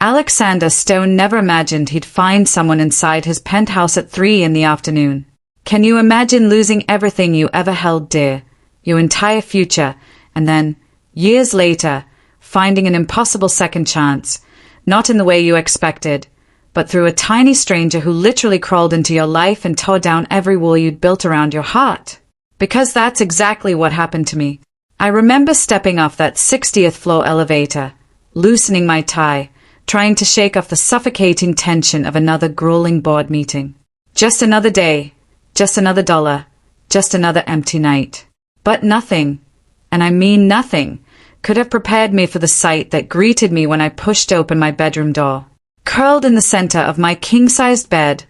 Alexander Stone never imagined he'd find someone inside his penthouse at 3 in the afternoon. Can you imagine losing everything you ever held dear, your entire future, and then, years later, finding an impossible second chance, not in the way you expected, but through a tiny stranger who literally crawled into your life and tore down every wall you'd built around your heart? Because that's exactly what happened to me. I remember stepping off that 60th floor elevator, loosening my tie, trying to shake off the suffocating tension of another grueling board meeting. Just another day, just another dollar, just another empty night. But nothing, and I mean nothing, could have prepared me for the sight that greeted me when I pushed open my bedroom door. Curled in the center of my king-sized bed,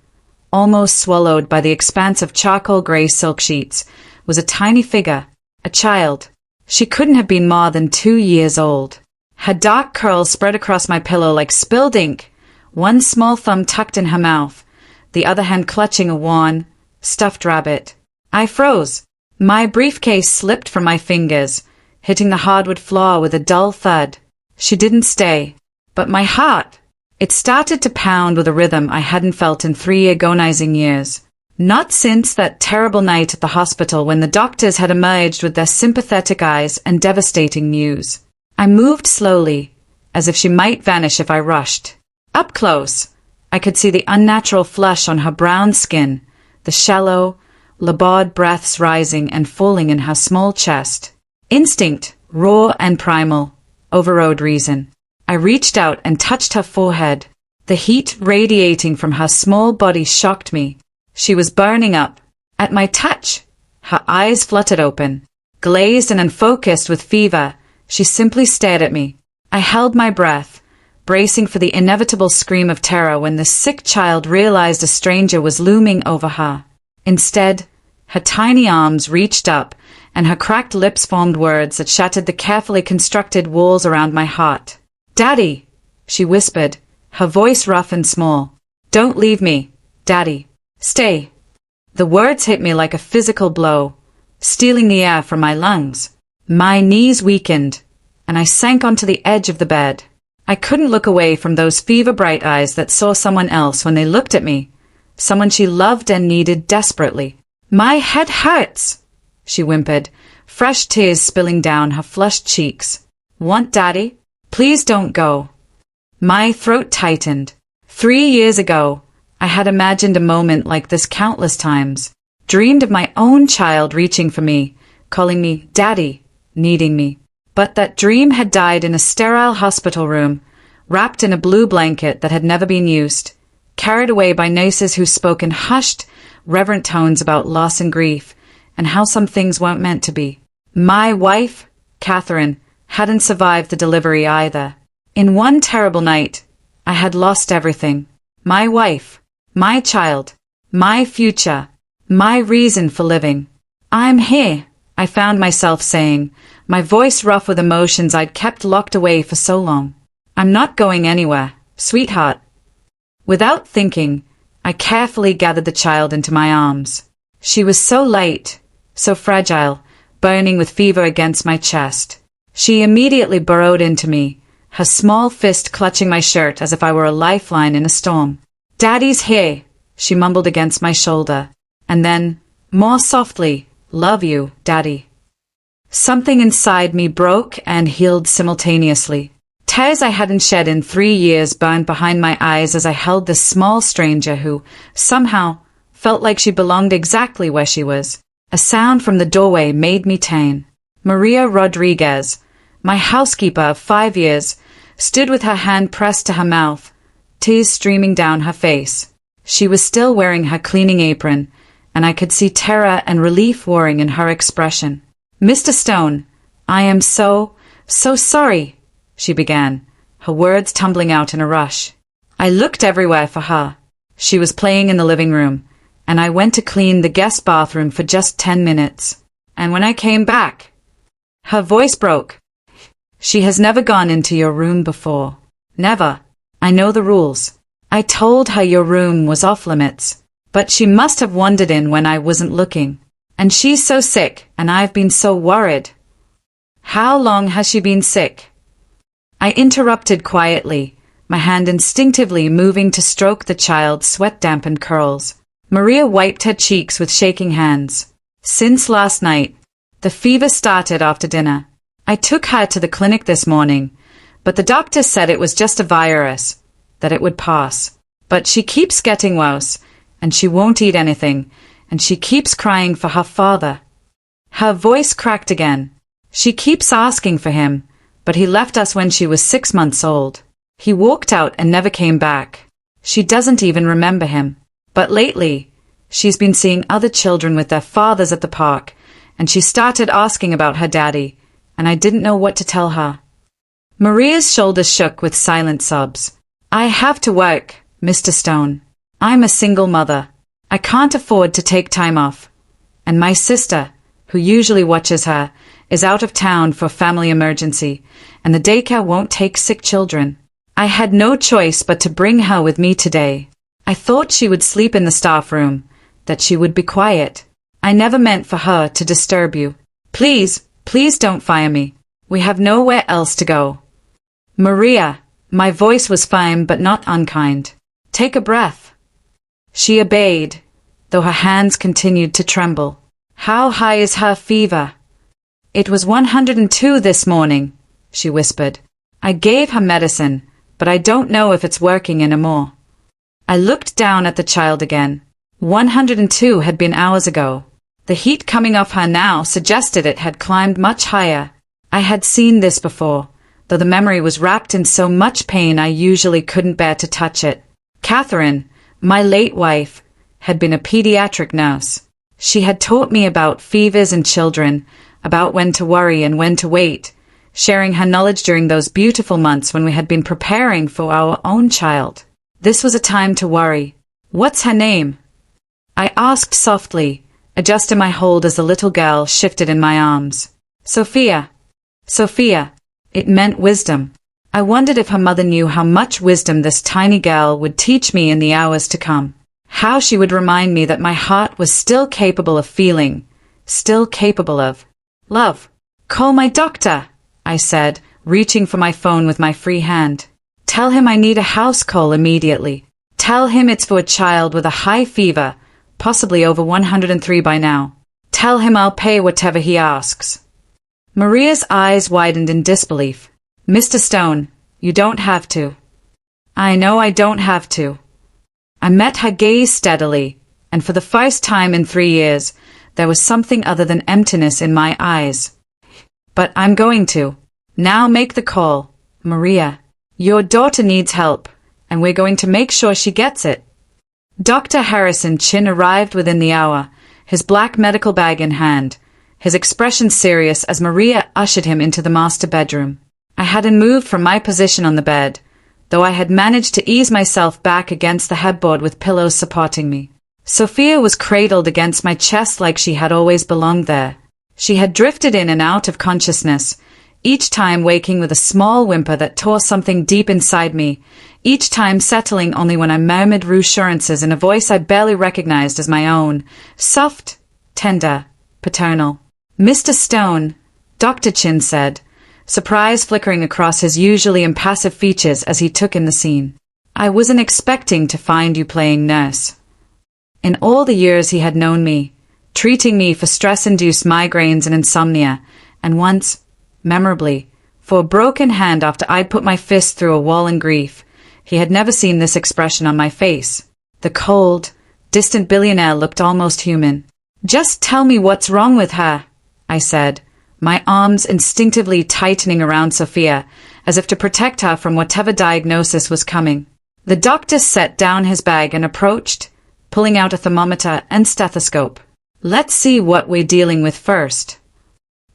almost swallowed by the expanse of charcoal gray silk sheets, was a tiny figure, a child. She couldn't have been more than 2 years old. Her dark curls spread across my pillow like spilled ink, one small thumb tucked in her mouth, the other hand clutching a worn, stuffed rabbit. I froze. My briefcase slipped from my fingers, hitting the hardwood floor with a dull thud. She didn't stay. But my heart, it started to pound with a rhythm I hadn't felt in 3 agonizing years. Not since that terrible night at the hospital when the doctors had emerged with their sympathetic eyes and devastating news. I moved slowly, as if she might vanish if I rushed. Up close, I could see the unnatural flush on her brown skin, the shallow, labored breaths rising and falling in her small chest. Instinct, raw and primal, overrode reason. I reached out and touched her forehead. The heat radiating from her small body shocked me. She was burning up. At my touch, her eyes fluttered open. Glazed and unfocused with fever, she simply stared at me. I held my breath, bracing for the inevitable scream of terror when the sick child realized a stranger was looming over her. Instead, her tiny arms reached up, and her cracked lips formed words that shattered the carefully constructed walls around my heart. "Daddy," she whispered, her voice rough and small. "Don't leave me, Daddy. Stay." The words hit me like a physical blow, stealing the air from my lungs. My knees weakened, and I sank onto the edge of the bed. I couldn't look away from those fever-bright eyes that saw someone else when they looked at me, someone she loved and needed desperately. "My head hurts," she whimpered, fresh tears spilling down her flushed cheeks. "Want Daddy? Please don't go." My throat tightened. 3 years ago, I had imagined a moment like this countless times, dreamed of my own child reaching for me, calling me Daddy, needing me. But that dream had died in a sterile hospital room, wrapped in a blue blanket that had never been used, carried away by nurses who spoke in hushed, reverent tones about loss and grief, and how some things weren't meant to be. My wife, Catherine, hadn't survived the delivery either. In one terrible night, I had lost everything. My wife, my child, my future, my reason for living. "I'm here," I found myself saying, my voice rough with emotions I'd kept locked away for so long. "I'm not going anywhere, sweetheart." Without thinking, I carefully gathered the child into my arms. She was so light, so fragile, burning with fever against my chest. She immediately burrowed into me, her small fist clutching my shirt as if I were a lifeline in a storm. "Daddy's here," she mumbled against my shoulder, and then, more softly, "Love you, Daddy." Something inside me broke and healed simultaneously. Tears I hadn't shed in 3 years burned behind my eyes as I held this small stranger who, somehow, felt like she belonged exactly where she was. A sound from the doorway made me turn. Maria Rodriguez, my housekeeper of 5 years, stood with her hand pressed to her mouth, tears streaming down her face. She was still wearing her cleaning apron, and I could see terror and relief warring in her expression. "Mr. Stone, I am so sorry," she began, her words tumbling out in a rush. I looked everywhere for her. She was playing in the living room, and I went to clean the guest bathroom for just 10 minutes. And when I came back, her voice broke. "She has never gone into your room before. Never. I know the rules. I told her your room was off limits, but she must have wandered in when I wasn't looking. And she's so sick, and I've been so worried." "How long has she been sick?" I interrupted quietly, my hand instinctively moving to stroke the child's sweat-dampened curls. Maria wiped her cheeks with shaking hands. Since last night, the fever started after dinner. I took her to the clinic this morning, but the doctor said it was just a virus, that it would pass. But she keeps getting worse, and she won't eat anything, and she keeps crying for her father. Her voice cracked again. She keeps asking for him, but he left us when she was 6 months old. He walked out and never came back. She doesn't even remember him. But lately, she's been seeing other children with their fathers at the park, and she started asking about her daddy, and I didn't know what to tell her. Maria's shoulders shook with silent sobs. I have to work, Mr. Stone. I'm a single mother. I can't afford to take time off. And my sister, who usually watches her, is out of town for a family emergency, and the daycare won't take sick children. I had no choice but to bring her with me today. I thought she would sleep in the staff room, that she would be quiet. I never meant for her to disturb you. Please, please don't fire me. We have nowhere else to go. Maria, my voice was firm but not unkind. Take a breath. She obeyed, though her hands continued to tremble. How high is her fever? It was 102 this morning, she whispered. I gave her medicine, but I don't know if it's working anymore. I looked down at the child again. 102 had been hours ago. The heat coming off her now suggested it had climbed much higher. I had seen this before, though the memory was wrapped in so much pain I usually couldn't bear to touch it. Catherine, my late wife, had been a pediatric nurse. She had taught me about fevers in children, about when to worry and when to wait, sharing her knowledge during those beautiful months when we had been preparing for our own child. This was a time to worry. What's her name? I asked softly, adjusting my hold as the little girl shifted in my arms. Sophia. Sophia. It meant wisdom. I wondered if her mother knew how much wisdom this tiny girl would teach me in the hours to come. How she would remind me that my heart was still capable of feeling, still capable of love. Call my doctor, I said, reaching for my phone with my free hand. Tell him I need a house call immediately. Tell him it's for a child with a high fever, possibly over 103 by now. Tell him I'll pay whatever he asks. Maria's eyes widened in disbelief. Mr. Stone, you don't have to. I know I don't have to. I met her gaze steadily, and for the first time in 3 years, there was something other than emptiness in my eyes. But I'm going to. Now make the call, Maria. Your daughter needs help, and we're going to make sure she gets it. Dr. Harrison Chin arrived within the hour, his black medical bag in hand, his expression serious as Maria ushered him into the master bedroom. I hadn't moved from my position on the bed, though I had managed to ease myself back against the headboard with pillows supporting me. Sophia was cradled against my chest like she had always belonged there. She had drifted in and out of consciousness, each time waking with a small whimper that tore something deep inside me, each time settling only when I murmured reassurances in a voice I barely recognized as my own, soft, tender, paternal. Mr. Stone, Dr. Chin said, surprise flickering across his usually impassive features as he took in the scene. I wasn't expecting to find you playing nurse. In all the years he had known me, treating me for stress-induced migraines and insomnia, and once, memorably, for a broken hand after I'd put my fist through a wall in grief, he had never seen this expression on my face. The cold, distant billionaire looked almost human. Just tell me what's wrong with her, I said, my arms instinctively tightening around Sophia, as if to protect her from whatever diagnosis was coming. The doctor set down his bag and approached, pulling out a thermometer and stethoscope. Let's see what we're dealing with first.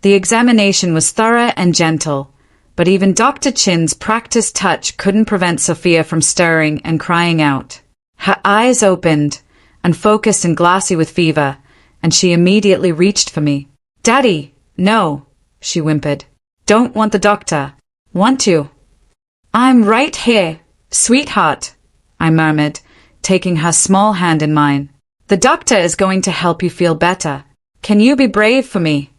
The examination was thorough and gentle, but even Dr. Chin's practiced touch couldn't prevent Sophia from stirring and crying out. Her eyes opened, unfocused and glassy with fever, and she immediately reached for me. Daddy, no, she whimpered. Don't want the doctor. Want you? I'm right here, sweetheart, I murmured, taking her small hand in mine. The doctor is going to help you feel better. Can you be brave for me?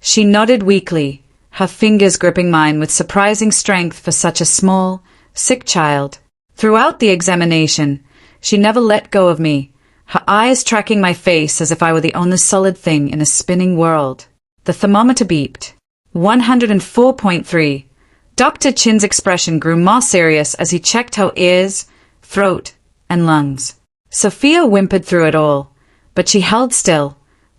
She nodded weakly, her fingers gripping mine with surprising strength for such a small, sick child. Throughout the examination, she never let go of me, her eyes tracking my face as if I were the only solid thing in a spinning world. The thermometer beeped. 104.3. Dr. Chin's expression grew more serious as he checked her ears, throat, and lungs. Sophia whimpered through it all, but she held still,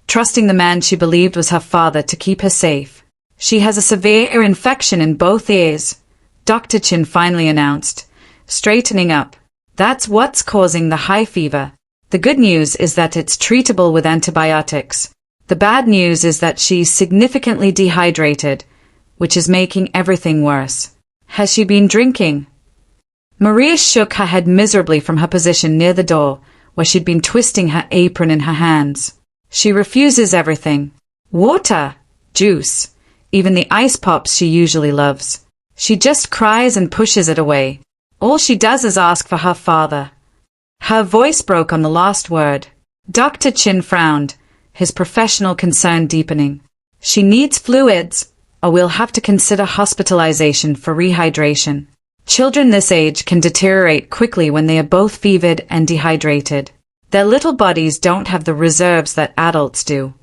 trusting the man she believed was her father to keep her safe. She has a severe ear infection in both ears, Dr. Chin finally announced, straightening up. That's what's causing the high fever. The good news is that it's treatable with antibiotics. The bad news is that she's significantly dehydrated, which is making everything worse. Has she been drinking? Maria shook her head miserably from her position near the door, where she'd been twisting her apron in her hands. She refuses everything. Water, juice, even the ice pops she usually loves. She just cries and pushes it away. All she does is ask for her father. Her voice broke on the last word. Dr. Chin frowned, his professional concern deepening. She needs fluids, or we'll have to consider hospitalization for rehydration. Children this age can deteriorate quickly when they are both fevered and dehydrated. Their little bodies don't have the reserves that adults do.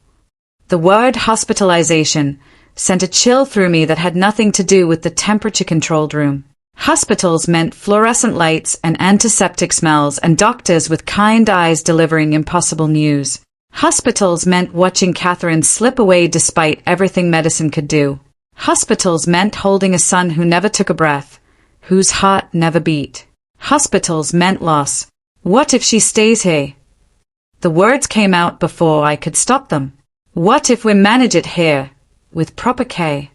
The word hospitalization sent a chill through me that had nothing to do with the temperature-controlled room. Hospitals meant fluorescent lights and antiseptic smells and doctors with kind eyes delivering impossible news. Hospitals meant watching Catherine slip away despite everything medicine could do. Hospitals meant holding a son who never took a breath, whose heart never beat. Hospitals meant loss. What if she stays here? The words came out before I could stop them. What if we manage it here, with proper care?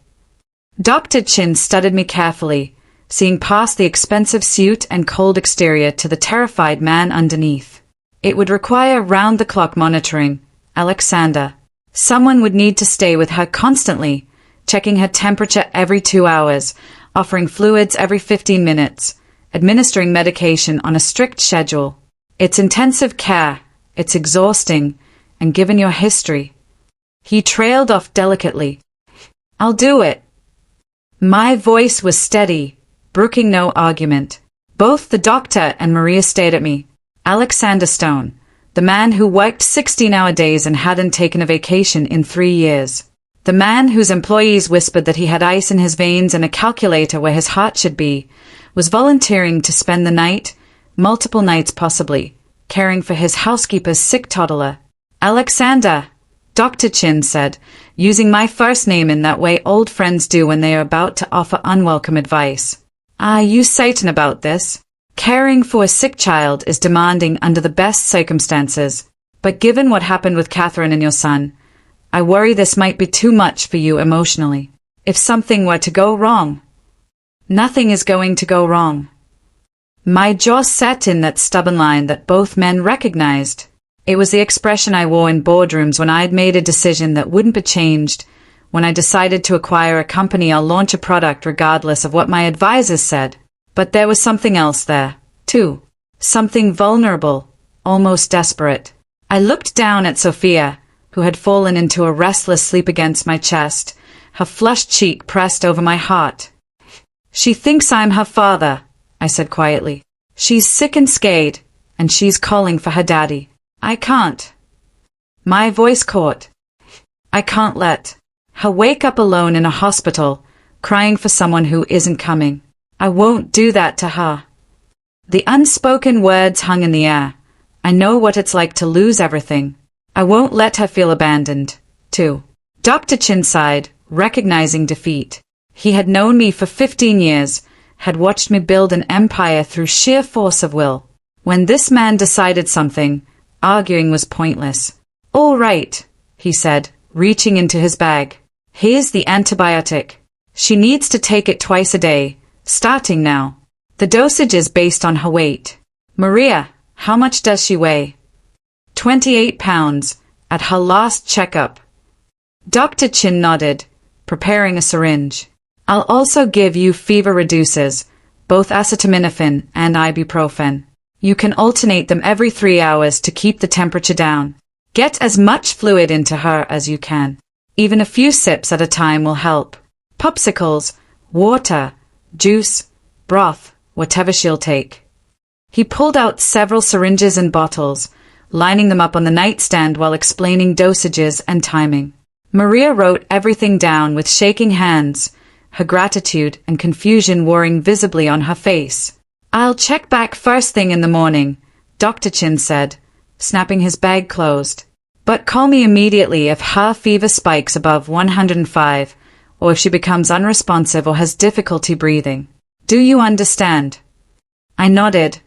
Dr. Chin studied me carefully, seeing past the expensive suit and cold exterior to the terrified man underneath. It would require round-the-clock monitoring, Alexander. Someone would need to stay with her constantly, checking her temperature every 2 hours, offering fluids every 15 minutes, administering medication on a strict schedule. It's intensive care, it's exhausting, and given your history. He trailed off delicately. I'll do it. My voice was steady, brooking no argument. Both the doctor and Maria stared at me. Alexander Stone, the man who worked 16-hour days and hadn't taken a vacation in 3 years. The man whose employees whispered that he had ice in his veins and a calculator where his heart should be, was volunteering to spend the night, multiple nights possibly, caring for his housekeeper's sick toddler. Alexander, Dr. Chin said, using my first name in that way old friends do when they are about to offer unwelcome advice. You certain about this? Caring for a sick child is demanding under the best circumstances, but given what happened with Catherine and your son, I worry this might be too much for you emotionally. If something were to go wrong. Nothing is going to go wrong. My jaw set in that stubborn line that both men recognized. It was the expression I wore in boardrooms when I had made a decision that wouldn't be changed, when I decided to acquire a company or launch a product regardless of what my advisors said. But there was something else there, too. Something vulnerable, almost desperate. I looked down at Sophia, who had fallen into a restless sleep against my chest, her flushed cheek pressed over my heart. She thinks I'm her father, I said quietly. She's sick and scared, and she's calling for her daddy. I can't. My voice caught. I can't let her wake up alone in a hospital, crying for someone who isn't coming. I won't do that to her. The unspoken words hung in the air. I know what it's like to lose everything. I won't let her feel abandoned, too. Dr. Chin sighed, recognizing defeat. He had known me for 15 years, had watched me build an empire through sheer force of will. When this man decided something, arguing was pointless. All right, he said, reaching into his bag. Here's the antibiotic. She needs to take it twice a day, starting now. The dosage is based on her weight. Maria, how much does she weigh? 28 pounds, at her last checkup. Dr. Chin nodded, preparing a syringe. I'll also give you fever reducers, both acetaminophen and ibuprofen. You can alternate them every 3 hours to keep the temperature down. Get as much fluid into her as you can. Even a few sips at a time will help. Popsicles, water, juice, broth, whatever she'll take. He pulled out several syringes and bottles, lining them up on the nightstand while explaining dosages and timing. Maria wrote everything down with shaking hands, her gratitude and confusion wearing visibly on her face. "I'll check back first thing in the morning," Dr. Chin said, snapping his bag closed. "But call me immediately if her fever spikes above 105, or if she becomes unresponsive or has difficulty breathing. Do you understand?" I nodded,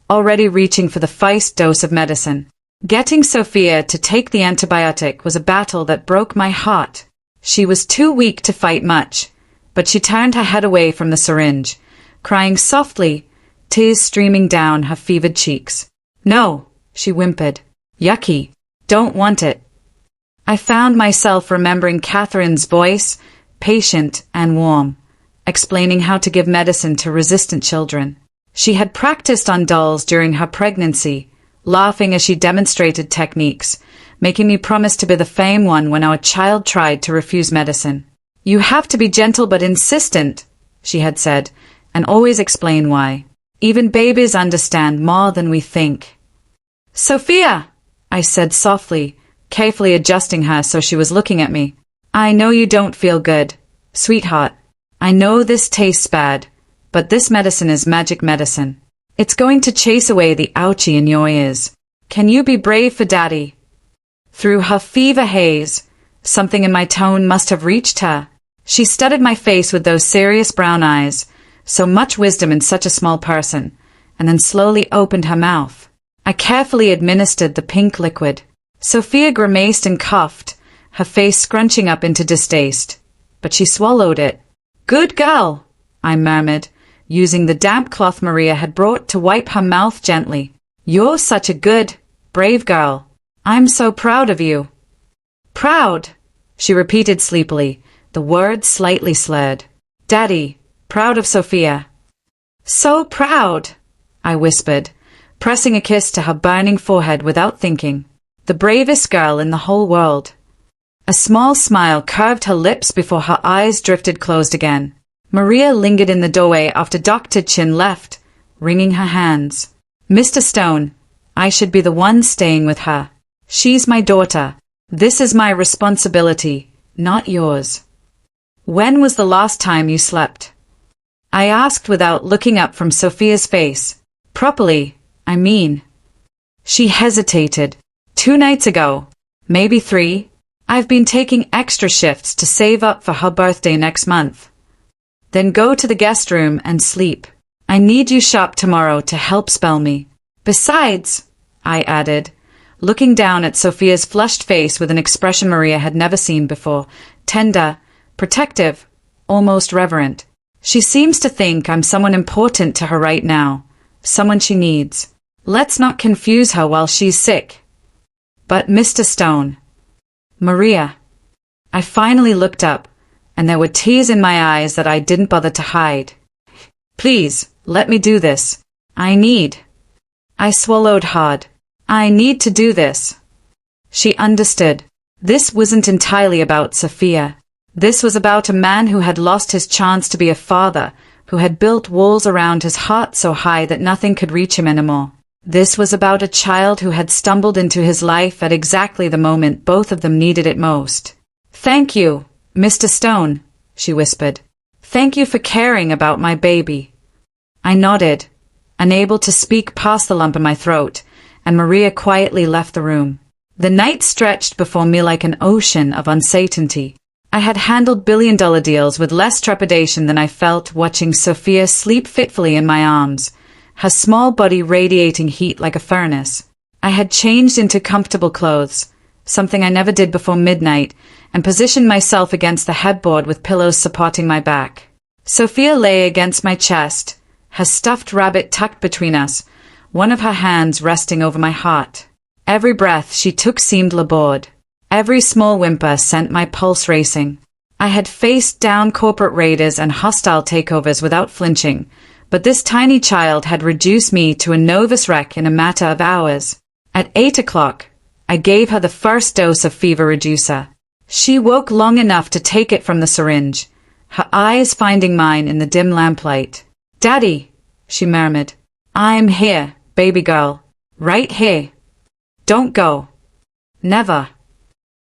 already reaching for the first dose of medicine. Getting Sophia to take the antibiotic was a battle that broke my heart. She was too weak to fight much, but she turned her head away from the syringe, crying softly, tears streaming down her fevered cheeks. "No," she whimpered. "Yucky. Don't want it." I found myself remembering Catherine's voice, patient and warm, explaining how to give medicine to resistant children. She had practiced on dolls during her pregnancy, laughing as she demonstrated techniques, making me promise to be the same one when our child tried to refuse medicine. "You have to be gentle but insistent," she had said, and always explain why. "Even babies understand more than we think." "Sophia," I said softly, carefully adjusting her so she was looking at me. "I know you don't feel good, sweetheart. I know this tastes bad, but this medicine is magic medicine. It's going to chase away the ouchie in your ears. Can you be brave for Daddy?" Through her fever haze, something in my tone must have reached her. She studied my face with those serious brown eyes, so much wisdom in such a small person, and then slowly opened her mouth. I carefully administered the pink liquid. Sophia grimaced and coughed, her face scrunching up into distaste, but she swallowed it. "Good girl," I murmured, using the damp cloth Maria had brought to wipe her mouth gently. "You're such a good, brave girl. I'm so proud of you." "Proud," she repeated sleepily, the words slightly slurred. "Daddy, proud of Sophia." "So proud," I whispered, pressing a kiss to her burning forehead without thinking. "The bravest girl in the whole world." A small smile curved her lips before her eyes drifted closed again. Maria lingered in the doorway after Dr. Chin left, wringing her hands. "Mr. Stone, I should be the one staying with her. She's my daughter. This is my responsibility, not yours." "When was the last time you slept?" I asked without looking up from Sophia's face. "Properly, I mean." She hesitated. "2 nights ago. Maybe 3. I've been taking extra shifts to save up for her birthday next month. Then go to the guest room and sleep. I need you sharp tomorrow to help spell me. Besides," I added, looking down at Sophia's flushed face with an expression Maria had never seen before, tender, protective, almost reverent. "She seems to think I'm someone important to her right now, someone she needs. Let's not confuse her while she's sick." "But Mr. Stone." "Maria." I finally looked up, and there were tears in my eyes that I didn't bother to hide. "Please, let me do this. I swallowed hard. "I need to do this." She understood. This wasn't entirely about Sophia. This was about a man who had lost his chance to be a father, who had built walls around his heart so high that nothing could reach him anymore. This was about a child who had stumbled into his life at exactly the moment both of them needed it most. "Thank you, Mr. Stone," she whispered. "Thank you for caring about my baby." I nodded, unable to speak past the lump in my throat, and Maria quietly left the room. The night stretched before me like an ocean of uncertainty. I had handled billion-dollar deals with less trepidation than I felt watching Sophia sleep fitfully in my arms, her small body radiating heat like a furnace. I had changed into comfortable clothes, something I never did before midnight, and positioned myself against the headboard with pillows supporting my back. Sophia lay against my chest, her stuffed rabbit tucked between us, one of her hands resting over my heart. Every breath she took seemed labored. Every small whimper sent my pulse racing. I had faced down corporate raiders and hostile takeovers without flinching, but this tiny child had reduced me to a nervous wreck in a matter of hours. At 8 o'clock, I gave her the first dose of fever reducer. She woke long enough to take it from the syringe, her eyes finding mine in the dim lamplight. "Daddy," she murmured. I'm here, baby girl. Right here. Don't go. Never.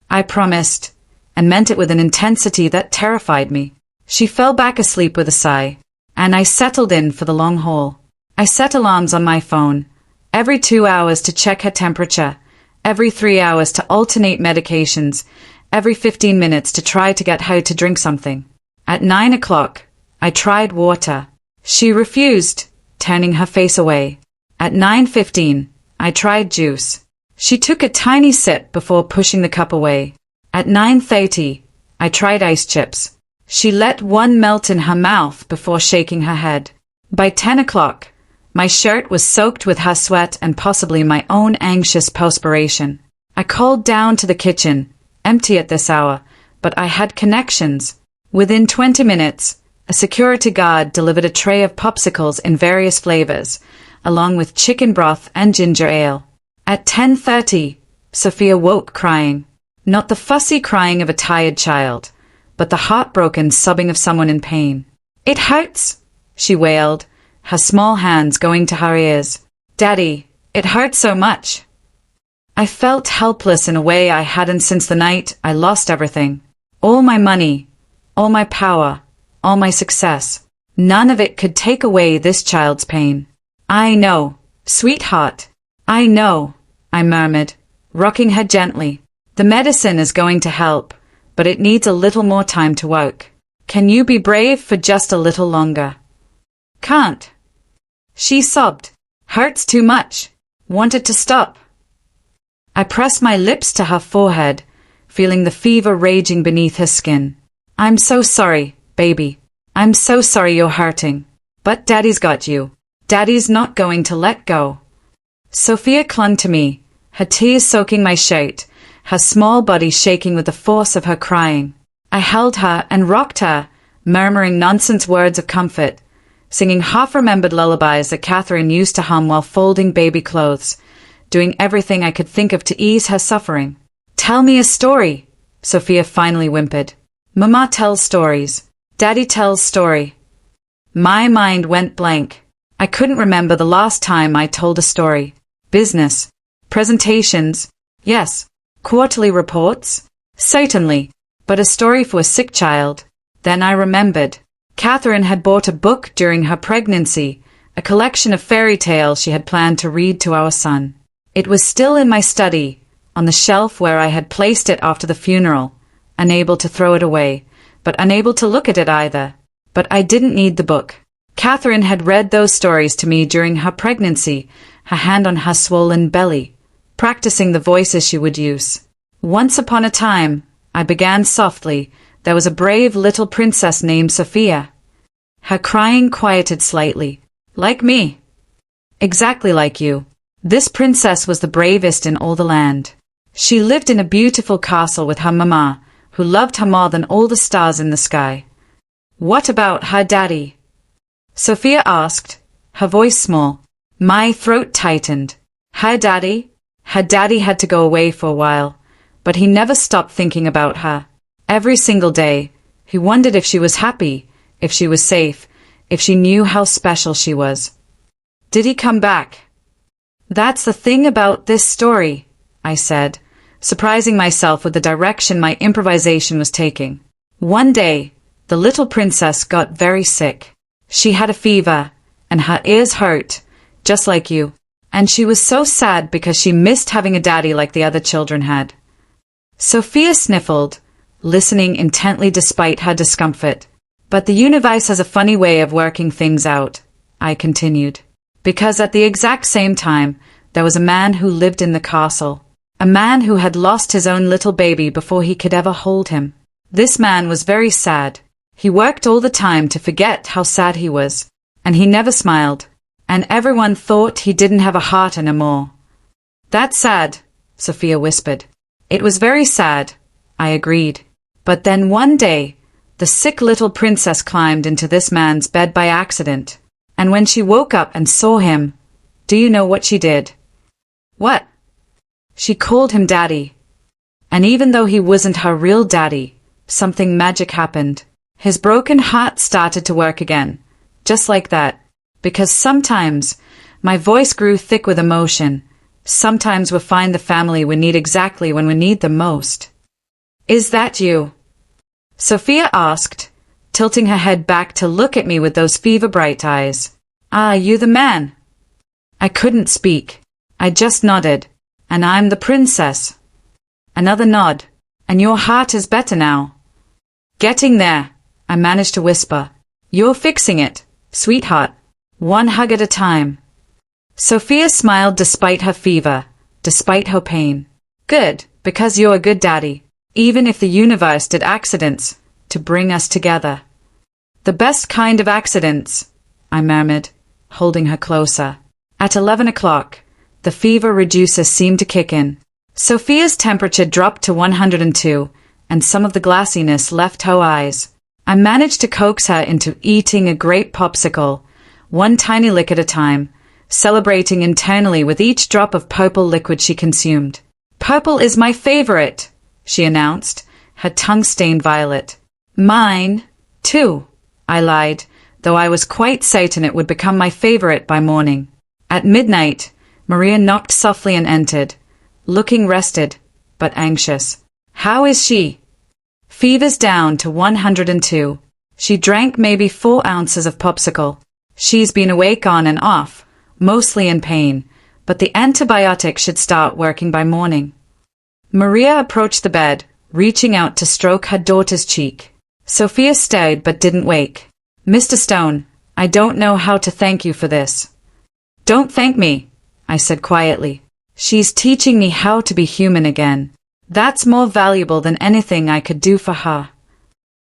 I promised, and meant it with an intensity that terrified me. She fell back asleep with a sigh, and I settled in for the long haul. I set alarms on my phone, every 2 hours to check her temperature, every 3 hours to alternate medications, every 15 minutes to try to get her to drink something. At 9 o'clock, I tried water. She refused, turning her face away. At 9:15, I tried juice. She took a tiny sip before pushing the cup away. At 9:30, I tried ice chips. She let one melt in her mouth before shaking her head. By 10 o'clock, my shirt was soaked with her sweat and possibly my own anxious perspiration. I called down to the kitchen, empty at this hour, but I had connections. Within 20 minutes, a security guard delivered a tray of popsicles in various flavors, along with chicken broth and ginger ale. At 10:30, Sophia woke crying. Not the fussy crying of a tired child, but the heartbroken sobbing of someone in pain. It hurts, she wailed, her small hands going to her ears. Daddy, it hurts so much. I felt helpless in a way I hadn't since the night I lost everything. All my money, all my power, all my success. None of it could take away this child's pain. I know, sweetheart. I know, I murmured, rocking her gently. The medicine is going to help, but it needs a little more time to work. Can you be brave for just a little longer? Can't. She sobbed. Hurts too much. Wanted to stop. I pressed my lips to her forehead, feeling the fever raging beneath her skin. I'm so sorry, baby. I'm so sorry you're hurting. But Daddy's got you. Daddy's not going to let go. Sophia clung to me, her tears soaking my shirt, her small body shaking with the force of her crying. I held her and rocked her, murmuring nonsense words of comfort, singing half-remembered lullabies that Catherine used to hum while folding baby clothes, doing everything I could think of to ease her suffering. Tell me a story, Sophia finally whimpered. Mama tells stories. Daddy tells story. My mind went blank. I couldn't remember the last time I told a story. Business. Presentations. Yes. Quarterly reports? Certainly. But a story for a sick child. Then I remembered. Catherine had bought a book during her pregnancy, a collection of fairy tales she had planned to read to our son. It was still in my study, on the shelf where I had placed it after the funeral, unable to throw it away, but unable to look at it either. But I didn't need the book. Catherine had read those stories to me during her pregnancy, her hand on her swollen belly, practicing the voices she would use. Once upon a time, I began softly, there was a brave little princess named Sophia. Her crying quieted slightly. Like me. Exactly like you. This princess was the bravest in all the land. She lived in a beautiful castle with her mama, who loved her more than all the stars in the sky. What about her daddy? Sophia asked, her voice small. My throat tightened. Her daddy? Her daddy had to go away for a while, but he never stopped thinking about her. Every single day, he wondered if she was happy, if she was safe, if she knew how special she was. Did he come back? That's the thing about this story, I said, surprising myself with the direction my improvisation was taking. One day, the little princess got very sick. She had a fever, and her ears hurt, just like you. And she was so sad because she missed having a daddy like the other children had. Sophia sniffled, listening intently despite her discomfort. But the universe has a funny way of working things out, I continued. Because at the exact same time, there was a man who lived in the castle. A man who had lost his own little baby before he could ever hold him. This man was very sad. He worked all the time to forget how sad he was. And he never smiled. And everyone thought he didn't have a heart anymore. That's sad, Sophia whispered. It was very sad, I agreed. But then one day, the sick little princess climbed into this man's bed by accident. And when she woke up and saw him, do you know what she did? What? She called him Daddy. And even though he wasn't her real daddy, something magic happened. His broken heart started to work again. Just like that. Because sometimes my voice grew thick with emotion. Sometimes we find the family we need exactly when we need them most. Is that you? Sophia asked, tilting her head back to look at me with those fever-bright eyes. Ah, you the man? I couldn't speak. I just nodded. And I'm the princess. Another nod. And your heart is better now. Getting there, I managed to whisper. You're fixing it, sweetheart. One hug at a time. Sophia smiled despite her fever, despite her pain. Good, because you're a good daddy, even if the universe did accidents to bring us together. The best kind of accidents, I murmured, holding her closer. At 11 o'clock, the fever reducer seemed to kick in. Sophia's temperature dropped to 102, and some of the glassiness left her eyes. I managed to coax her into eating a grape popsicle, one tiny lick at a time, celebrating internally with each drop of purple liquid she consumed. Purple is my favorite, she announced, her tongue stained violet. Mine, too, I lied, though I was quite certain it would become my favorite by morning. At midnight, Maria knocked softly and entered, looking rested, but anxious. How is she? Fever's down to 102. She drank maybe 4 ounces of popsicle. She's been awake on and off, mostly in pain, but the antibiotic should start working by morning. Maria approached the bed, reaching out to stroke her daughter's cheek. Sophia stirred but didn't wake. Mr. Stone, I don't know how to thank you for this. Don't thank me, I said quietly. She's teaching me how to be human again. That's more valuable than anything I could do for her.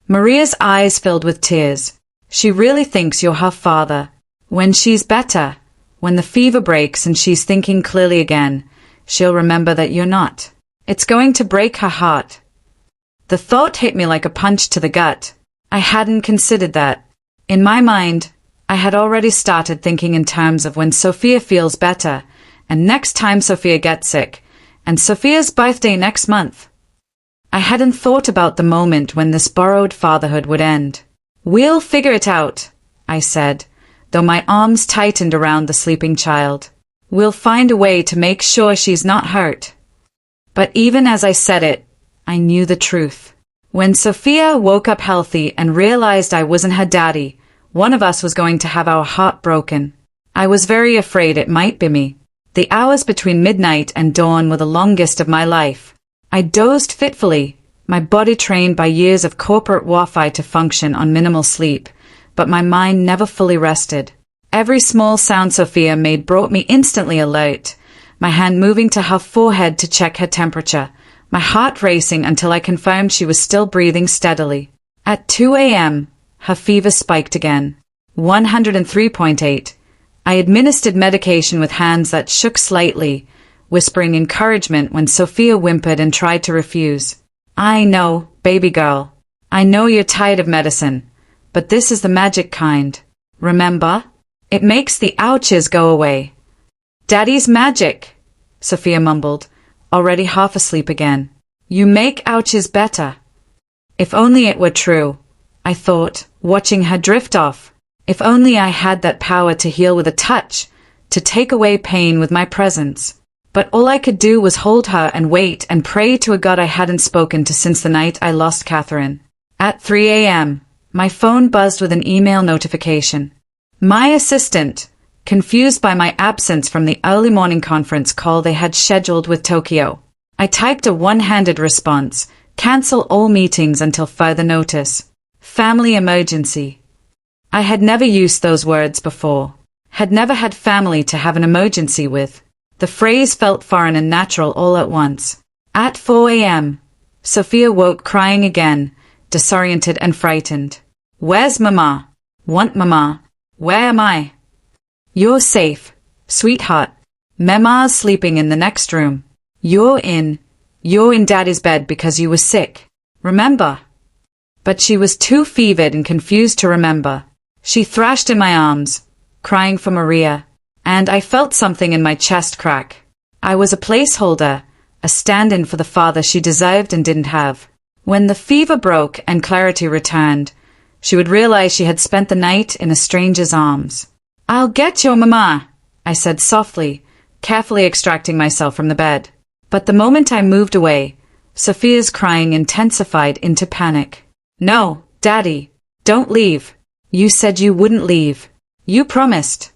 Maria's eyes filled with tears. She really thinks you're her father. When she's better, when the fever breaks and she's thinking clearly again, she'll remember that you're not. It's going to break her heart. The thought hit me like a punch to the gut. I hadn't considered that. In my mind, I had already started thinking in terms of when Sophia feels better, and next time Sophia gets sick, and Sophia's birthday next month. I hadn't thought about the moment when this borrowed fatherhood would end. We'll figure it out, I said, though my arms tightened around the sleeping child. We'll find a way to make sure she's not hurt. But even as I said it, I knew the truth. When Sophia woke up healthy and realized I wasn't her daddy, one of us was going to have our heart broken. I was very afraid it might be me. The hours between midnight and dawn were the longest of my life. I dozed fitfully, my body trained by years of corporate Wi-Fi to function on minimal sleep, but my mind never fully rested. Every small sound Sophia made brought me instantly alert, my hand moving to her forehead to check her temperature, my heart racing until I confirmed she was still breathing steadily. At 2 a.m., her fever spiked again. 103.8. I administered medication with hands that shook slightly, whispering encouragement when Sophia whimpered and tried to refuse. I know, baby girl. I know you're tired of medicine, but this is the magic kind. Remember? It makes the ouches go away. Daddy's magic, Sophia mumbled, already half asleep again. You make ouches better. If only it were true, I thought, watching her drift off. If only I had that power to heal with a touch, to take away pain with my presence. But all I could do was hold her and wait and pray to a God I hadn't spoken to since the night I lost Catherine. At 3 a.m., my phone buzzed with an email notification. My assistant, confused by my absence from the early morning conference call they had scheduled with Tokyo. I typed a one-handed response, cancel all meetings until further notice. Family emergency. I had never used those words before, had never had family to have an emergency with. The phrase felt foreign and natural all at once. At 4 a.m., Sophia woke crying again, disoriented and frightened. Where's Mama? Want Mama? Where am I? You're safe, sweetheart. Mama's sleeping in the next room. You're in Daddy's bed because you were sick. Remember? But she was too fevered and confused to remember. She thrashed in my arms, crying for Maria, and I felt something in my chest crack. I was a placeholder, a stand-in for the father she deserved and didn't have. When the fever broke and clarity returned, she would realize she had spent the night in a stranger's arms. I'll get your mama, I said softly, carefully extracting myself from the bed. But the moment I moved away, Sophia's crying intensified into panic. No, Daddy, don't leave. You said you wouldn't leave. You promised.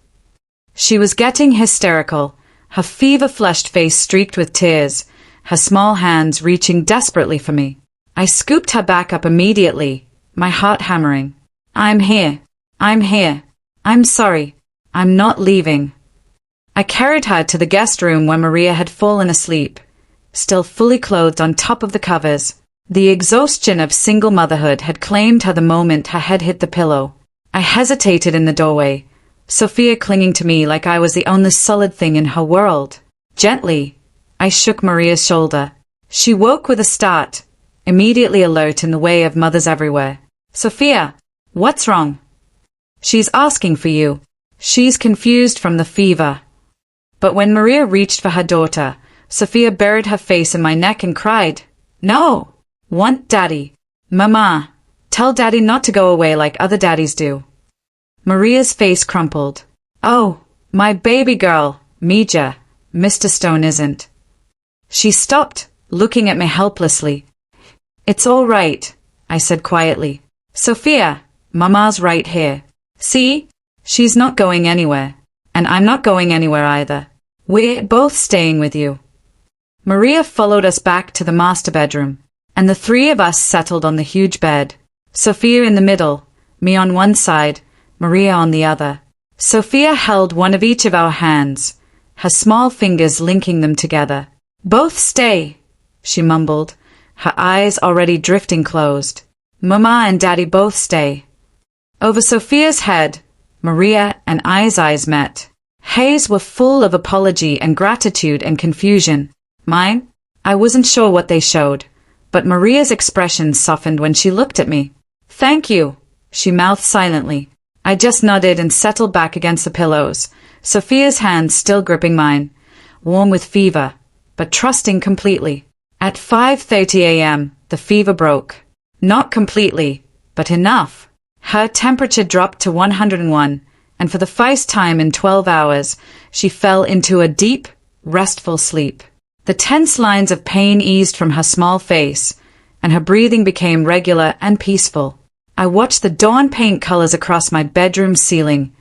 She was getting hysterical, her fever-flushed face streaked with tears, her small hands reaching desperately for me. I scooped her back up immediately, my heart hammering. I'm here. I'm here. I'm sorry. I'm not leaving. I carried her to the guest room where Maria had fallen asleep, still fully clothed on top of the covers. The exhaustion of single motherhood had claimed her the moment her head hit the pillow. I hesitated in the doorway, Sophia clinging to me like I was the only solid thing in her world. Gently, I shook Maria's shoulder. She woke with a start, immediately alert in the way of mothers everywhere. Sophia, what's wrong? She's asking for you. She's confused from the fever. But when Maria reached for her daughter, Sophia buried her face in my neck and cried, No! Want Daddy. Mama, tell Daddy not to go away like other daddies do. Maria's face crumpled. Oh, my baby girl, Mija, Mr. Stone isn't. She stopped, looking at me helplessly. It's all right, I said quietly. Sophia, Mama's right here. See? She's not going anywhere. And I'm not going anywhere either. We're both staying with you. Maria followed us back to the master bedroom, and the three of us settled on the huge bed. Sophia in the middle, me on one side, Maria on the other. Sophia held one of each of our hands, her small fingers linking them together. Both stay, she mumbled, her eyes already drifting closed. Mama and Daddy both stay. Over Sophia's head, Maria and I's eyes met. Hers were full of apology and gratitude and confusion. Mine? I wasn't sure what they showed, but Maria's expression softened when she looked at me. Thank you, she mouthed silently. I just nodded and settled back against the pillows, Sophia's hands still gripping mine, warm with fever, but trusting completely. At 5:30 a.m., the fever broke. Not completely, but enough. Her temperature dropped to 101, and for the first time in 12 hours, she fell into a deep, restful sleep. The tense lines of pain eased from her small face, and her breathing became regular and peaceful. I watched the dawn paint colors across my bedroom ceiling,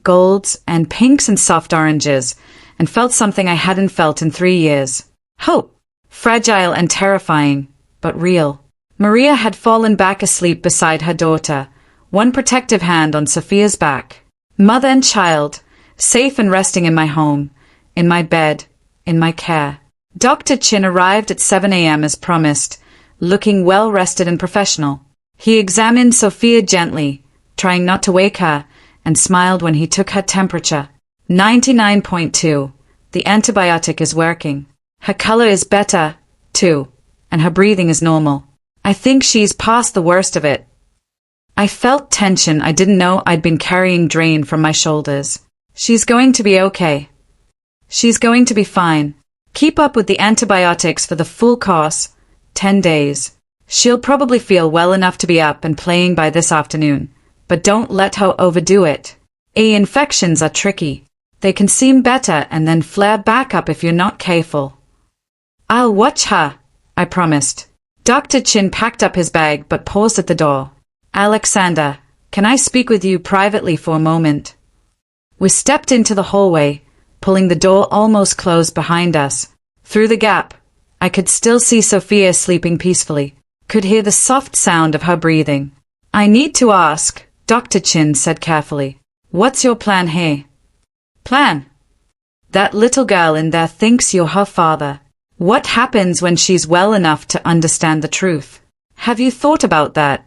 golds and pinks and soft oranges, and felt something I hadn't felt in 3 years. Hope. Fragile and terrifying, but real. Maria had fallen back asleep beside her daughter, one protective hand on Sophia's back. Mother and child, safe and resting in my home, in my bed, in my care. Dr. Chin arrived at 7 a.m. as promised, looking well-rested and professional. He examined Sophia gently, trying not to wake her, and smiled when he took her temperature. 99.2. The antibiotic is working. Her color is better, too, and her breathing is normal. I think she's past the worst of it. I felt tension I didn't know I'd been carrying drained from my shoulders. She's going to be okay. She's going to be fine. Keep up with the antibiotics for the full course, 10 days. She'll probably feel well enough to be up and playing by this afternoon, but don't let her overdo it. Infections are tricky. They can seem better and then flare back up if you're not careful. I'll watch her, I promised. Dr. Chin packed up his bag but paused at the door. Alexander, can I speak with you privately for a moment? We stepped into the hallway, pulling the door almost closed behind us. Through the gap, I could still see Sophia sleeping peacefully, could hear the soft sound of her breathing. I need to ask, Dr. Chin said carefully. What's your plan here? Plan? That little girl in there thinks you're her father. What happens when she's well enough to understand the truth? Have you thought about that?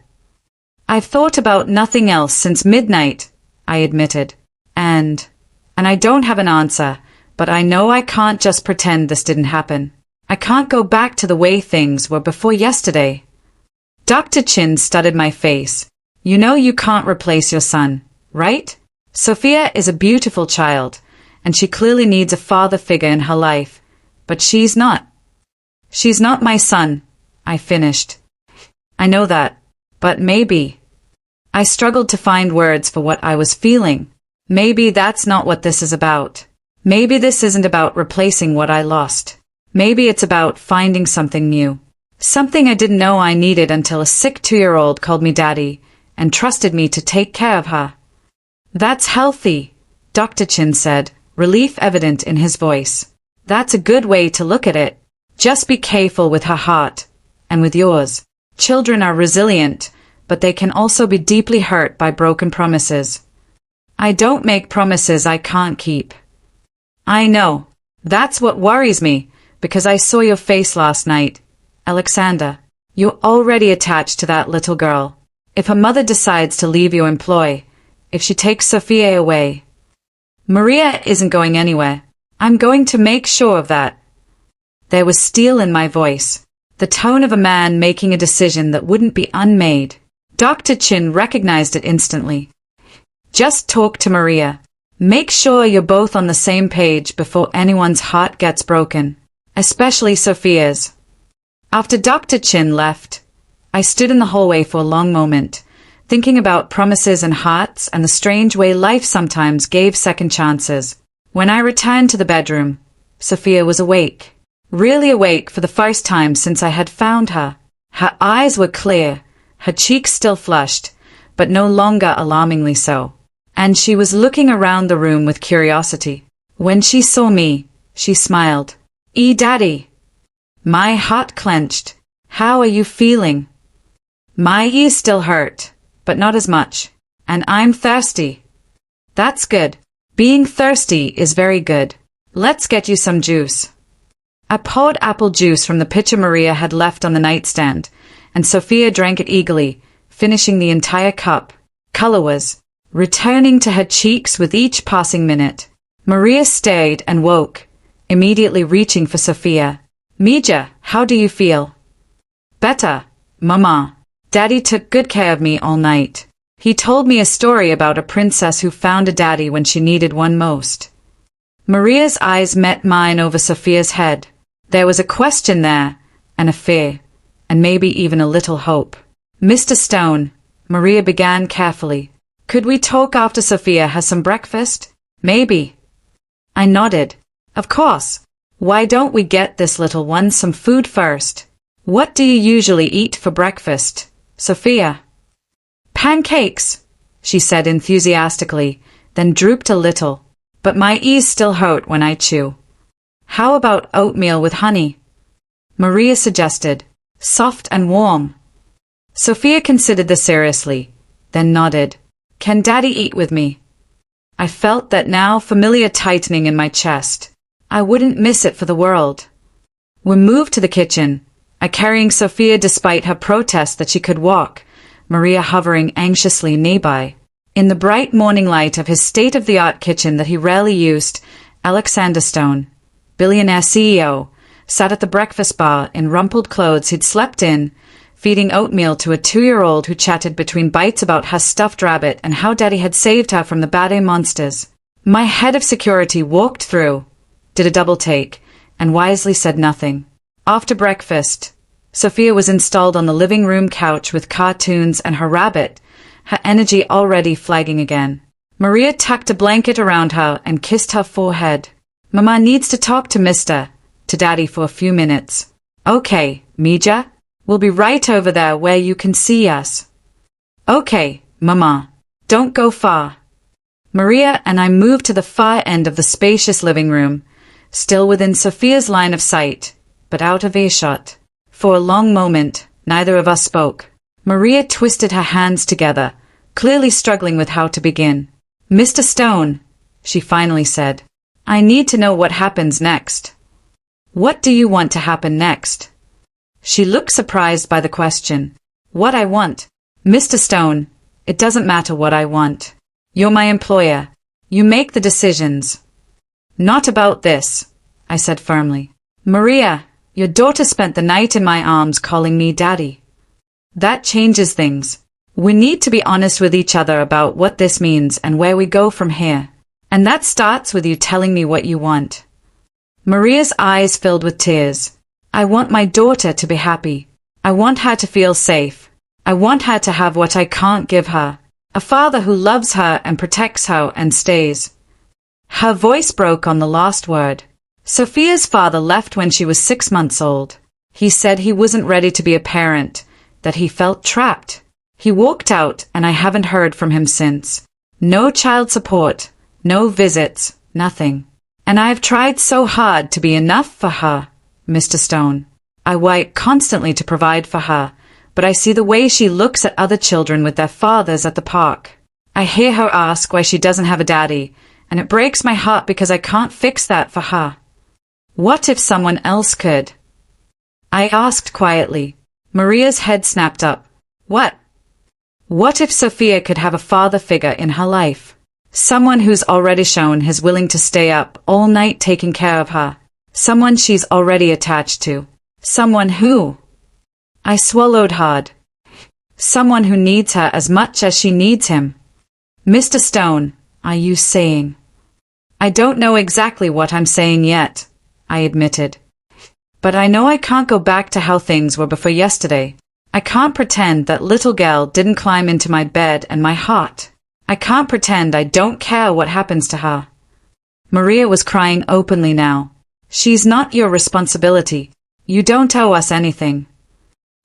I've thought about nothing else since midnight, I admitted. And I don't have an answer, but I know I can't just pretend this didn't happen. I can't go back to the way things were before yesterday. Dr. Chin studied my face. You know you can't replace your son, right? Sophia is a beautiful child, and she clearly needs a father figure in her life. But she's not. She's not my son, I finished. I know that, but maybe. I struggled to find words for what I was feeling. Maybe that's not what this is about. Maybe this isn't about replacing what I lost. Maybe it's about finding something new. Something I didn't know I needed until a sick 2-year-old called me daddy and trusted me to take care of her. That's healthy, Dr. Chin said, relief evident in his voice. That's a good way to look at it. Just be careful with her heart, and with yours. Children are resilient, but they can also be deeply hurt by broken promises. I don't make promises I can't keep. I know. That's what worries me, because I saw your face last night. Alexander, you're already attached to that little girl. If her mother decides to leave your employ, if she takes Sophia away, Maria isn't going anywhere. I'm going to make sure of that. There was steel in my voice, the tone of a man making a decision that wouldn't be unmade. Dr. Chin recognized it instantly. Just talk to Maria. Make sure you're both on the same page before anyone's heart gets broken, especially Sophia's. After Dr. Chin left, I stood in the hallway for a long moment, thinking about promises and hearts and the strange way life sometimes gave second chances. When I returned to the bedroom, Sophia was awake. Really awake for the first time since I had found her. Her eyes were clear, her cheeks still flushed, but no longer alarmingly so. And she was looking around the room with curiosity. When she saw me, she smiled. Daddy. My heart clenched. How are you feeling? My ears still hurt, but not as much. And I'm thirsty. That's good. Being thirsty is very good. Let's get you some juice. I poured apple juice from the pitcher Maria had left on the nightstand, and Sophia drank it eagerly, finishing the entire cup. Color was returning to her cheeks with each passing minute. Maria stared and woke, immediately reaching for Sophia. Mija, how do you feel? Better, Mama. Daddy took good care of me all night. He told me a story about a princess who found a daddy when she needed one most. Maria's eyes met mine over Sophia's head. There was a question there, and a fear, and maybe even a little hope. Mr. Stone, Maria began carefully. Could we talk after Sophia has some breakfast? Maybe. I nodded. Of course. Why don't we get this little one some food first? What do you usually eat for breakfast, Sophia? Pancakes, she said enthusiastically, then drooped a little. But my ears still hurt when I chew. How about oatmeal with honey? Maria suggested. Soft and warm. Sophia considered this seriously, then nodded. Can Daddy eat with me? I felt that now familiar tightening in my chest. I wouldn't miss it for the world. We moved to the kitchen, I carrying Sophia despite her protest that she could walk, Maria hovering anxiously nearby. In the bright morning light of his state-of-the-art kitchen that he rarely used, Alexander Stone, billionaire CEO, sat at the breakfast bar in rumpled clothes he'd slept in, feeding oatmeal to a 2-year-old who chatted between bites about her stuffed rabbit and how Daddy had saved her from the bad monsters. My head of security walked through, did a double take, and wisely said nothing. After breakfast, Sophia was installed on the living room couch with cartoons and her rabbit, her energy already flagging again. Maria tucked a blanket around her and kissed her forehead. Mama needs to talk to Daddy for a few minutes. Okay, Mija. We'll be right over there where you can see us. Okay, Mama. Don't go far. Maria and I moved to the far end of the spacious living room, still within Sophia's line of sight, but out of earshot. For a long moment, neither of us spoke. Maria twisted her hands together, clearly struggling with how to begin. Mr. Stone, she finally said, I need to know what happens next. What do you want to happen next? She looked surprised by the question. What I want? Mr. Stone, it doesn't matter what I want. You're my employer. You make the decisions. Not about this, I said firmly. Maria, your daughter spent the night in my arms calling me Daddy. That changes things. We need to be honest with each other about what this means and where we go from here. And that starts with you telling me what you want. Maria's eyes filled with tears. I want my daughter to be happy. I want her to feel safe. I want her to have what I can't give her. A father who loves her and protects her and stays. Her voice broke on the last word. Sophia's father left when she was 6 months old. He said he wasn't ready to be a parent, that he felt trapped. He walked out and I haven't heard from him since. No child support, no visits, nothing. And I've tried so hard to be enough for her, Mr. Stone. I work constantly to provide for her, but I see the way she looks at other children with their fathers at the park. I hear her ask why she doesn't have a daddy, and it breaks my heart because I can't fix that for her. What if someone else could? I asked quietly. Maria's head snapped up. What? What if Sophia could have a father figure in her life? Someone who's already shown he's willing to stay up all night taking care of her. Someone she's already attached to. Someone who... I swallowed hard. Someone who needs her as much as she needs him. Mr. Stone, are you saying? I don't know exactly what I'm saying yet, I admitted. But I know I can't go back to how things were before yesterday. I can't pretend that little girl didn't climb into my bed and my heart. I can't pretend I don't care what happens to her. Maria was crying openly now. She's not your responsibility. You don't owe us anything.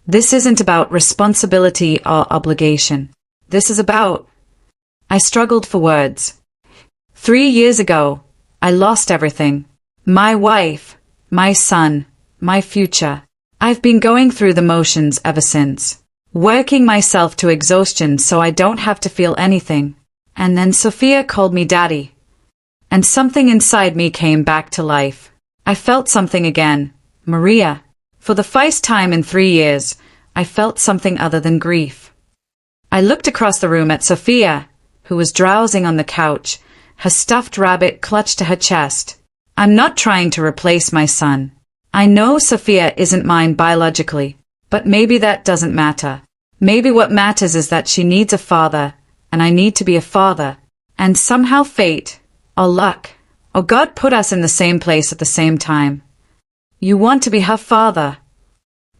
This isn't about responsibility or obligation. This is about... I struggled for words. 3 years ago, I lost everything. My wife, my son, my future. I've been going through the motions ever since. Working myself to exhaustion so I don't have to feel anything. And then Sophia called me daddy. And something inside me came back to life. I felt something again. Maria. For the first time in 3 years, I felt something other than grief. I looked across the room at Sophia, who was drowsing on the couch, her stuffed rabbit clutched to her chest. I'm not trying to replace my son. I know Sophia isn't mine biologically, but maybe that doesn't matter. Maybe what matters is that she needs a father, and I need to be a father, and somehow fate, or luck, or God put us in the same place at the same time. You want to be her father.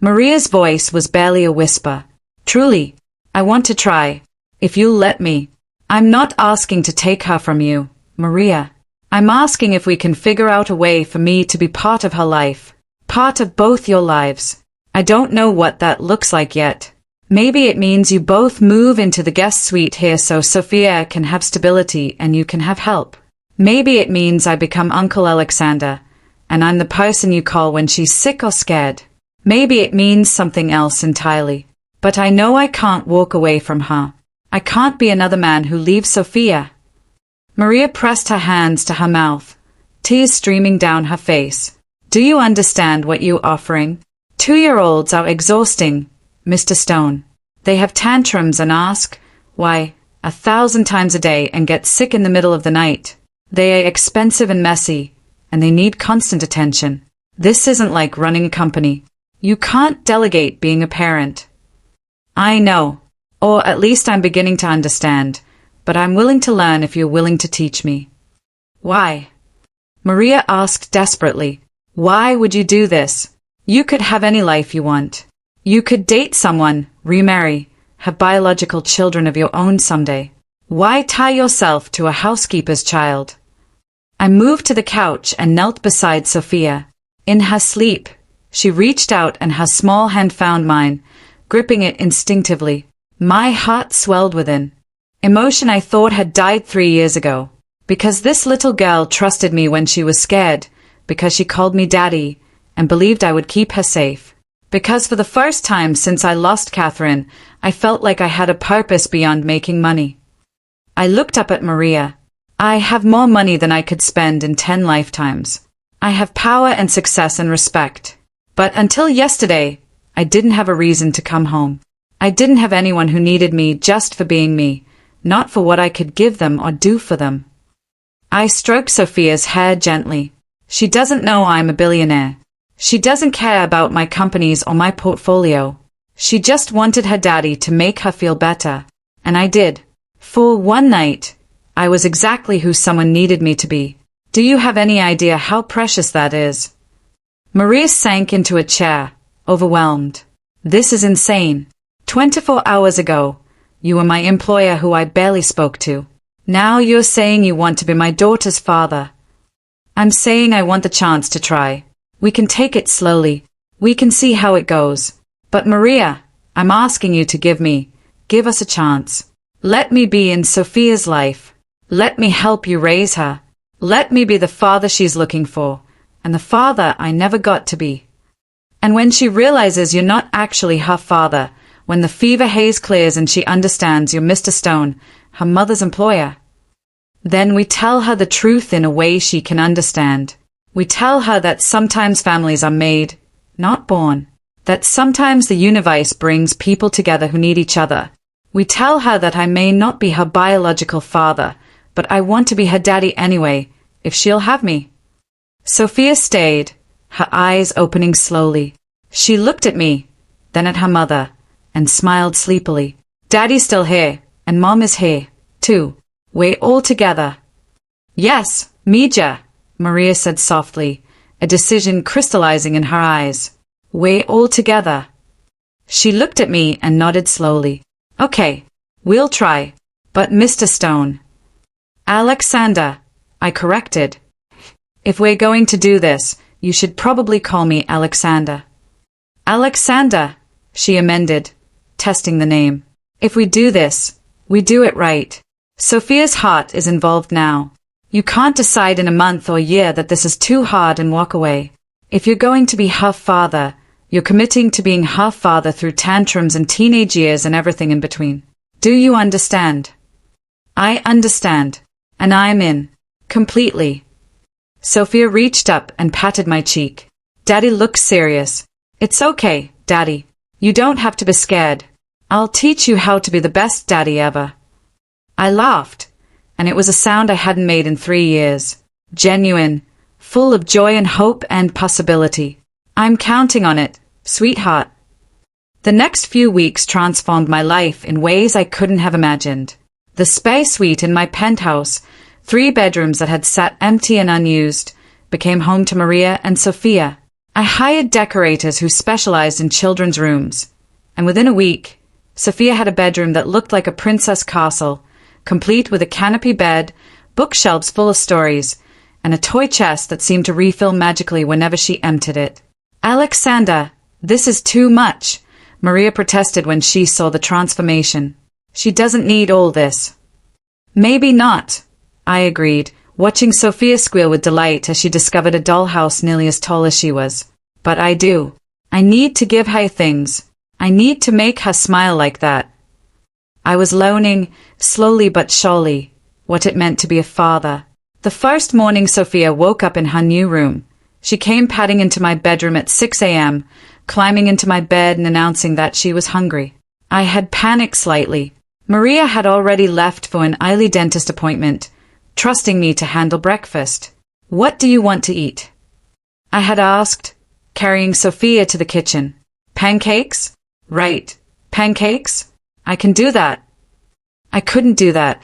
Maria's voice was barely a whisper. Truly, I want to try, if you'll let me. I'm not asking to take her from you, Maria. I'm asking if we can figure out a way for me to be part of her life. Part of both your lives. I don't know what that looks like yet. Maybe it means you both move into the guest suite here so Sophia can have stability and you can have help. Maybe it means I become Uncle Alexander, and I'm the person you call when she's sick or scared. Maybe it means something else entirely. But I know I can't walk away from her. I can't be another man who leaves Sophia. Maria pressed her hands to her mouth, tears streaming down her face. Do you understand what you're offering? 2-year-olds are exhausting, Mr. Stone. They have tantrums and ask, why, 1,000 times a day and get sick in the middle of the night. They are expensive and messy, and they need constant attention. This isn't like running a company. You can't delegate being a parent. I know, or at least I'm beginning to understand, but I'm willing to learn if you're willing to teach me. Why? Maria asked desperately. Why would you do this? You could have any life you want. You could date someone, remarry, have biological children of your own someday. Why tie yourself to a housekeeper's child? I moved to the couch and knelt beside Sophia. In her sleep, she reached out and her small hand found mine, gripping it instinctively. My heart swelled within. Emotion I thought had died 3 years ago. Because this little girl trusted me when she was scared, because she called me daddy, and believed I would keep her safe. Because for the first time since I lost Catherine, I felt like I had a purpose beyond making money. I looked up at Maria. I have more money than I could spend in 10 lifetimes. I have power and success and respect. But until yesterday, I didn't have a reason to come home. I didn't have anyone who needed me just for being me, not for what I could give them or do for them. I stroked Sophia's hair gently. She doesn't know I'm a billionaire. She doesn't care about my companies or my portfolio. She just wanted her daddy to make her feel better. And I did. For one night, I was exactly who someone needed me to be. Do you have any idea how precious that is? Maria sank into a chair, overwhelmed. This is insane. 24 hours ago, You were my employer who I barely spoke to. Now you're saying you want to be my daughter's father. I'm saying I want the chance to try. We can take it slowly. We can see how it goes. But Maria, I'm asking you to give us a chance. Let me be in Sophia's life. Let me help you raise her. Let me be the father she's looking for, and the father I never got to be. And when she realizes you're not actually her father, when the fever haze clears and she understands you're Mr. Stone, her mother's employer, then we tell her the truth in a way she can understand. We tell her that sometimes families are made, not born. That sometimes the universe brings people together who need each other. We tell her that I may not be her biological father, but I want to be her daddy anyway, if she'll have me. Sophia stayed, her eyes opening slowly. She looked at me, then at her mother, and smiled sleepily. Daddy's still here, and Mom is here, too. We're all together. Yes, Mija, Maria said softly, a decision crystallizing in her eyes. We're all together. She looked at me and nodded slowly. Okay, we'll try. But Mr. Stone. Alexander, I corrected. If we're going to do this, you should probably call me Alexander. Alexander, she amended, testing the name. If we do this, we do it right. Sophia's heart is involved now. You can't decide in a month or year that this is too hard and walk away. If you're going to be her father, you're committing to being her father through tantrums and teenage years and everything in between. Do you understand? I understand. And I'm in. Completely. Sophia reached up and patted my cheek. Daddy looks serious. It's okay, Daddy. You don't have to be scared. I'll teach you how to be the best daddy ever. I laughed, and it was a sound I hadn't made in 3 years. Genuine, full of joy and hope and possibility. I'm counting on it, sweetheart. The next few weeks transformed my life in ways I couldn't have imagined. The space suite in my penthouse, 3 bedrooms that had sat empty and unused, became home to Maria and Sophia. I hired decorators who specialized in children's rooms, and within a week, Sophia had a bedroom that looked like a princess castle, complete with a canopy bed, bookshelves full of stories, and a toy chest that seemed to refill magically whenever she emptied it. Alexander, this is too much, Maria protested when she saw the transformation. She doesn't need all this. Maybe not, I agreed, watching Sophia squeal with delight as she discovered a dollhouse nearly as tall as she was. But I do. I need to give her things. I need to make her smile like that. I was learning, slowly but surely, what it meant to be a father. The first morning Sophia woke up in her new room. She came padding into my bedroom at 6 a.m., climbing into my bed and announcing that she was hungry. I had panicked slightly. Maria had already left for an early dentist appointment, trusting me to handle breakfast. What do you want to eat? I had asked, carrying Sophia to the kitchen. Pancakes? Right. Pancakes? I can do that. I couldn't do that.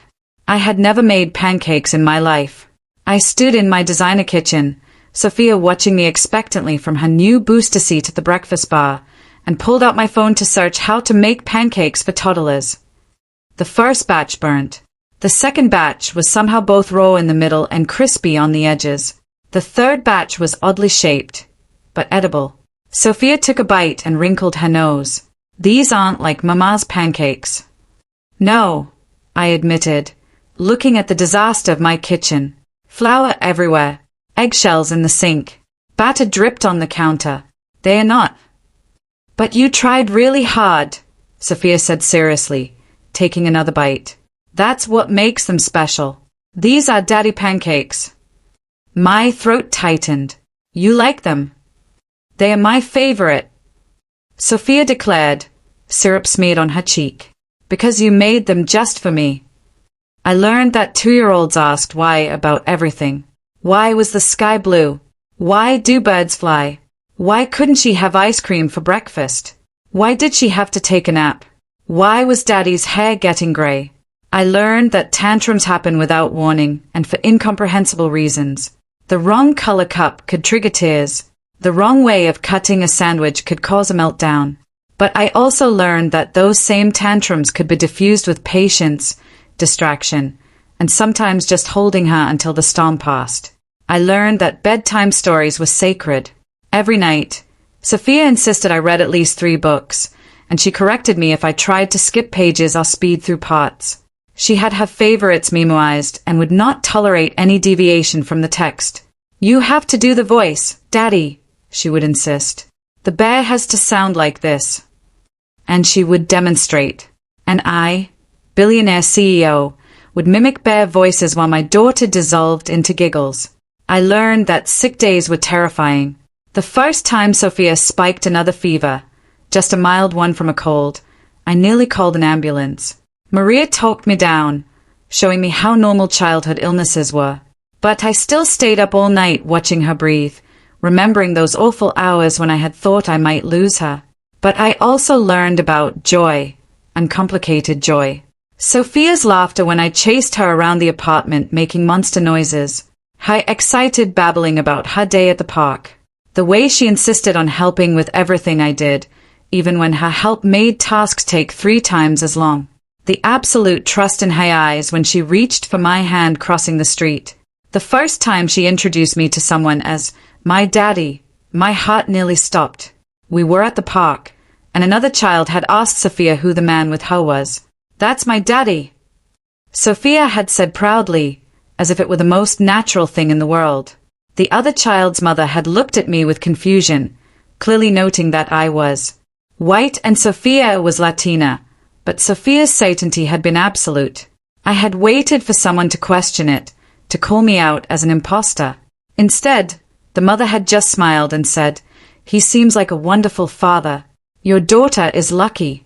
I had never made pancakes in my life. I stood in my designer kitchen, Sophia watching me expectantly from her new booster seat at the breakfast bar, and pulled out my phone to search how to make pancakes for toddlers. The first batch burnt. The second batch was somehow both raw in the middle and crispy on the edges. The third batch was oddly shaped, but edible. Sophia took a bite and wrinkled her nose. These aren't like Mama's pancakes. No, I admitted, looking at the disaster of my kitchen. Flour everywhere, eggshells in the sink, batter dripped on the counter. They are not. But you tried really hard, Sophia said seriously, taking another bite. That's what makes them special. These are daddy pancakes. My throat tightened. You like them? They are my favorite, Sophia declared, syrup smeared on her cheek. Because you made them just for me. I learned that 2-year-olds asked why about everything. Why was the sky blue? Why do birds fly? Why couldn't she have ice cream for breakfast? Why did she have to take a nap? Why was Daddy's hair getting gray? I learned that tantrums happen without warning and for incomprehensible reasons. The wrong color cup could trigger tears. The wrong way of cutting a sandwich could cause a meltdown. But I also learned that those same tantrums could be diffused with patience, distraction, and sometimes just holding her until the storm passed. I learned that bedtime stories were sacred. Every night, Sophia insisted I read at least 3 books, and she corrected me if I tried to skip pages or speed through parts. She had her favorites memoized and would not tolerate any deviation from the text. "You have to do the voice, Daddy," she would insist. "The bear has to sound like this." And she would demonstrate. And I, billionaire CEO, would mimic bear voices while my daughter dissolved into giggles. I learned that sick days were terrifying. The first time Sophia spiked another fever, just a mild one from a cold, I nearly called an ambulance. Maria talked me down, showing me how normal childhood illnesses were. But I still stayed up all night watching her breathe, remembering those awful hours when I had thought I might lose her. But I also learned about joy, uncomplicated joy. Sophia's laughter when I chased her around the apartment making monster noises. Her excited babbling about her day at the park. The way she insisted on helping with everything I did, even when her help made tasks take 3 times as long. The absolute trust in her eyes when she reached for my hand crossing the street. The first time she introduced me to someone as my daddy, my heart nearly stopped. We were at the park, and another child had asked Sophia who the man with her was. "That's my daddy," Sophia had said proudly, as if it were the most natural thing in the world. The other child's mother had looked at me with confusion, clearly noting that I was white and Sophia was Latina, but Sophia's certainty had been absolute. I had waited for someone to question it, to call me out as an imposter. Instead, the mother had just smiled and said, "He seems like a wonderful father. Your daughter is lucky."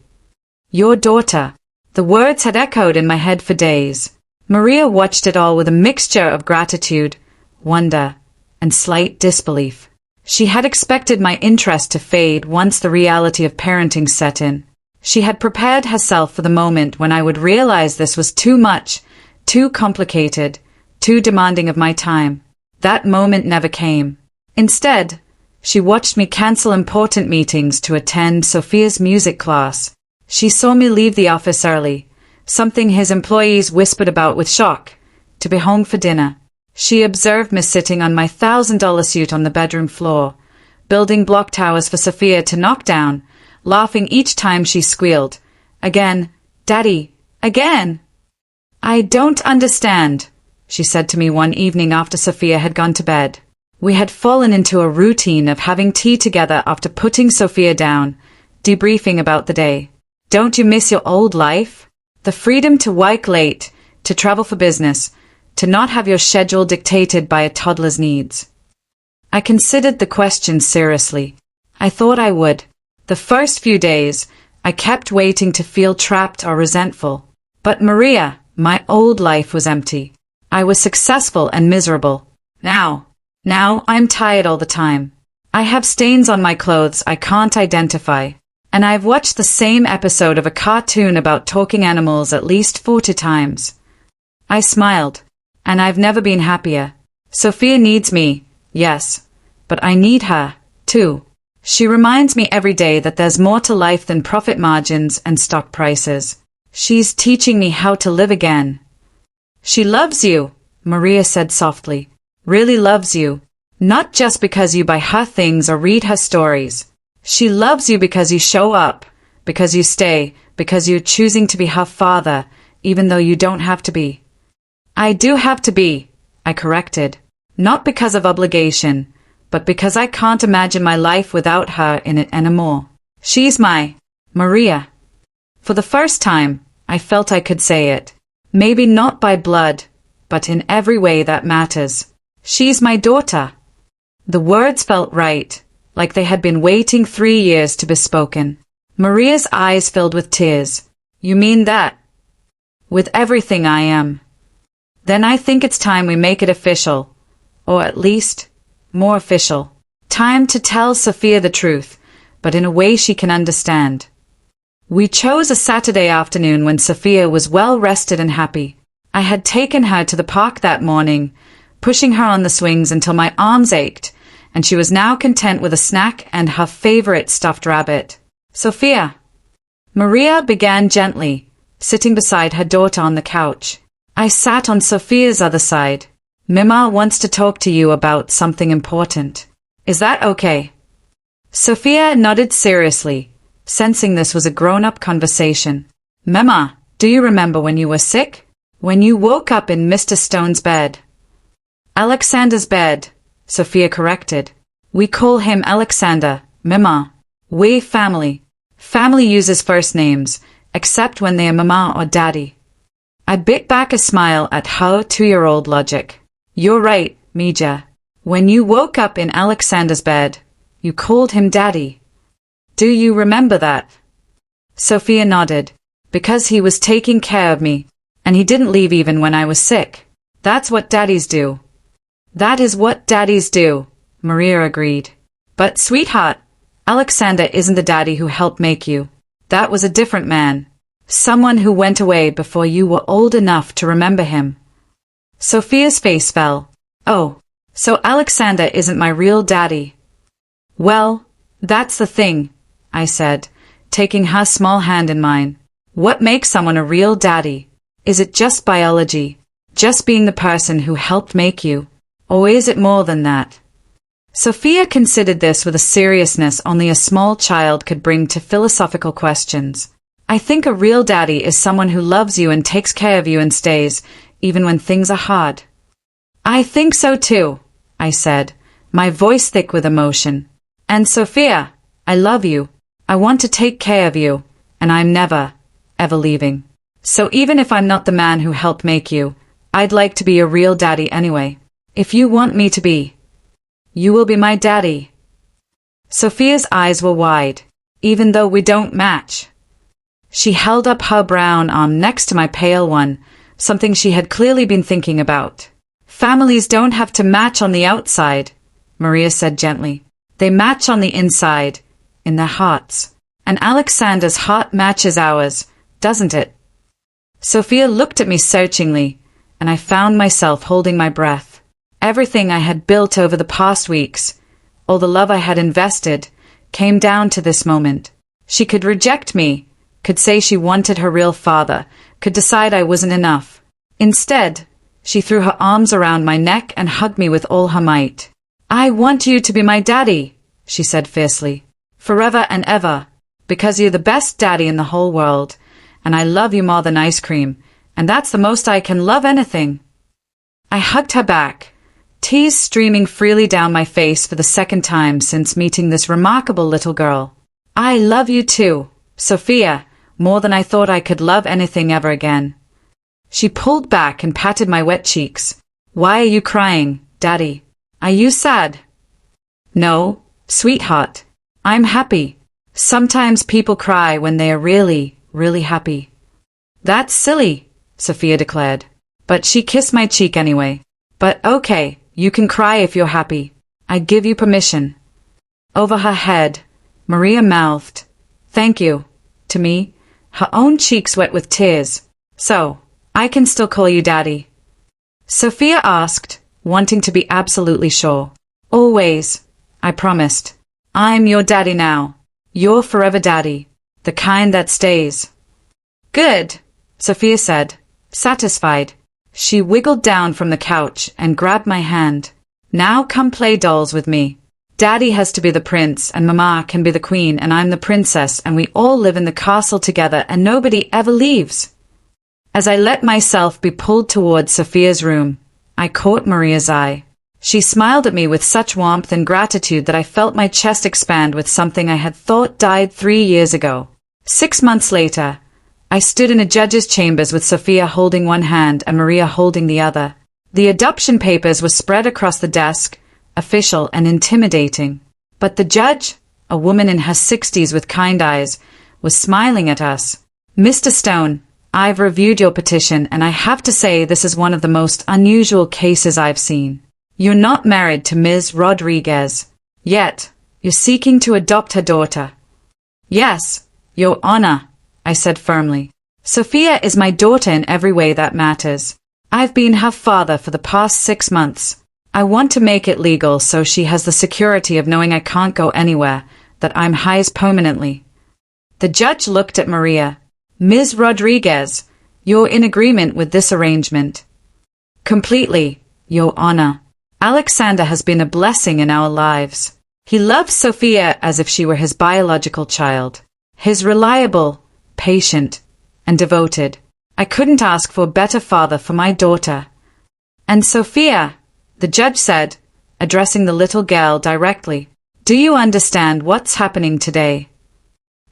Your daughter. The words had echoed in my head for days. Maria watched it all with a mixture of gratitude, wonder, and slight disbelief. She had expected my interest to fade once the reality of parenting set in. She had prepared herself for the moment when I would realize this was too much, too complicated, too demanding of my time. That moment never came. Instead, she watched me cancel important meetings to attend Sophia's music class. She saw me leave the office early, something his employees whispered about with shock, to be home for dinner. She observed me sitting on my $1,000 suit on the bedroom floor, building block towers for Sophia to knock down, laughing each time she squealed, "Again, Daddy, again!" "I don't understand," she said to me one evening after Sophia had gone to bed. We had fallen into a routine of having tea together after putting Sophia down, debriefing about the day. "Don't you miss your old life? The freedom to work late, to travel for business, to not have your schedule dictated by a toddler's needs?" I considered the question seriously. I thought I would. The first few days, I kept waiting to feel trapped or resentful. But Maria, my old life was empty. I was successful and miserable. Now I'm tired all the time. I have stains on my clothes I can't identify. And I've watched the same episode of a cartoon about talking animals at least 40 times. I smiled. And I've never been happier. Sophia needs me, yes. But I need her, too. She reminds me every day that there's more to life than profit margins and stock prices. She's teaching me how to live again. "She loves you," Maria said softly. "Really loves you. Not just because you buy her things or read her stories. She loves you because you show up, because you stay, because you're choosing to be her father, even though you don't have to be." "I do have to be," I corrected. "Not because of obligation, but because I can't imagine my life without her in it anymore. She's my Maria." For the first time, I felt I could say it. Maybe not by blood, but in every way that matters. She's my daughter. The words felt right, like they had been waiting 3 years to be spoken. Maria's eyes filled with tears. "You mean that?" "With everything I am." "Then I think it's time we make it official. Or at least, more official. Time to tell Sophia the truth, but in a way she can understand." We chose a Saturday afternoon when Sophia was well rested and happy. I had taken her to the park that morning, pushing her on the swings until my arms ached, and she was now content with a snack and her favorite stuffed rabbit. Sophia. Maria began gently, sitting beside her daughter on the couch. I sat on Sophia's other side. Mima wants to talk to you about something important. Is that okay? Sophia nodded seriously, sensing this was a grown-up conversation. Mima, do you remember when you were sick? When you woke up in Mr. Stone's bed? Alexander's bed, Sophia corrected. We call him Alexander, Mima. We family. Family uses first names, except when they are mama or daddy. I bit back a smile at her 2-year-old logic. You're right, Mija. When you woke up in Alexander's bed, you called him daddy. Do you remember that? Sophia nodded. Because he was taking care of me, and he didn't leave even when I was sick. That's what daddies do. That is what daddies do, Maria agreed. But sweetheart, Alexander isn't the daddy who helped make you. That was a different man. Someone who went away before you were old enough to remember him. Sophia's face fell. Oh, so Alexander isn't my real daddy. Well, that's the thing, I said, taking her small hand in mine. What makes someone a real daddy? Is it just biology? Just being the person who helped make you? Or is it more than that? Sophia considered this with a seriousness only a small child could bring to philosophical questions. I think a real daddy is someone who loves you and takes care of you and stays, even when things are hard. I think so too, I said, my voice thick with emotion. And Sophia, I love you. I want to take care of you, and I'm never, ever leaving. So even if I'm not the man who helped make you, I'd like to be a real daddy anyway. If you want me to be, you will be my daddy. Sophia's eyes were wide, even though we don't match. She held up her brown arm next to my pale one, something she had clearly been thinking about. Families don't have to match on the outside, Maria said gently. They match on the inside, in their hearts. And Alexander's heart matches ours, doesn't it? Sophia looked at me searchingly, and I found myself holding my breath. Everything I had built over the past weeks, all the love I had invested, came down to this moment. She could reject me, could say she wanted her real father, could decide I wasn't enough. Instead, she threw her arms around my neck and hugged me with all her might. I want you to be my daddy, she said fiercely. Forever and ever, because you're the best daddy in the whole world, and I love you more than ice cream, and that's the most I can love anything. I hugged her back, tears streaming freely down my face for the second time since meeting this remarkable little girl. I love you too, Sophia, more than I thought I could love anything ever again. She pulled back and patted my wet cheeks. Why are you crying, Daddy? Are you sad? No, sweetheart. I'm happy. Sometimes people cry when they are really, really happy. That's silly, Sophia declared. But she kissed my cheek anyway. But okay, you can cry if you're happy. I give you permission. Over her head, Maria mouthed, "Thank you," to me, her own cheeks wet with tears. So, I can still call you Daddy? Sophia asked, wanting to be absolutely sure. Always, I promised. I'm your daddy now. Your forever daddy. The kind that stays. Good, Sophia said, satisfied. She wiggled down from the couch and grabbed my hand. Now come play dolls with me. Daddy has to be the prince and Mama can be the queen and I'm the princess and we all live in the castle together and nobody ever leaves. As I let myself be pulled towards Sophia's room, I caught Maria's eye. She smiled at me with such warmth and gratitude that I felt my chest expand with something I had thought died 3 years ago. 6 months later, I stood in a judge's chambers with Sophia holding one hand and Maria holding the other. The adoption papers were spread across the desk, official and intimidating. But the judge, a woman in her 60s with kind eyes, was smiling at us. Mr. Stone, I've reviewed your petition and I have to say this is one of the most unusual cases I've seen. You're not married to Ms. Rodriguez. Yet, you're seeking to adopt her daughter. Yes, Your Honor, I said firmly. Sophia is my daughter in every way that matters. I've been her father for the past 6 months. I want to make it legal so she has the security of knowing I can't go anywhere, that I'm his permanently. The judge looked at Maria. Ms. Rodriguez, you're in agreement with this arrangement? Completely, Your Honor. Alexander has been a blessing in our lives. He loves Sophia as if she were his biological child. He's reliable, patient, and devoted. I couldn't ask for a better father for my daughter. And Sophia, the judge said, addressing the little girl directly, do you understand what's happening today?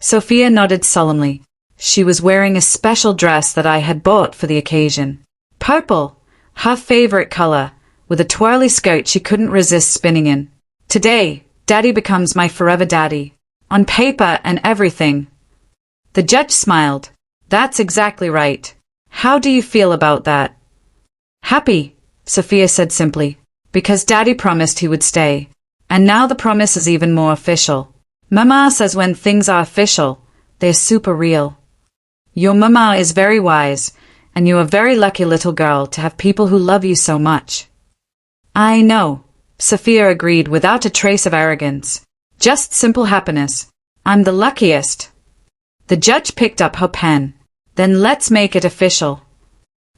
Sophia nodded solemnly. She was wearing a special dress that I had bought for the occasion. Purple, her favorite color, with a twirly skirt she couldn't resist spinning in. Today, Daddy becomes my forever daddy. On paper and everything. The judge smiled. That's exactly right. How do you feel about that? Happy, Sophia said simply, because Daddy promised he would stay. And now the promise is even more official. Mama says when things are official, they're super real. Your mama is very wise, and you're a very lucky little girl to have people who love you so much. I know, Sophia agreed without a trace of arrogance. Just simple happiness. I'm the luckiest. The judge picked up her pen. Then let's make it official.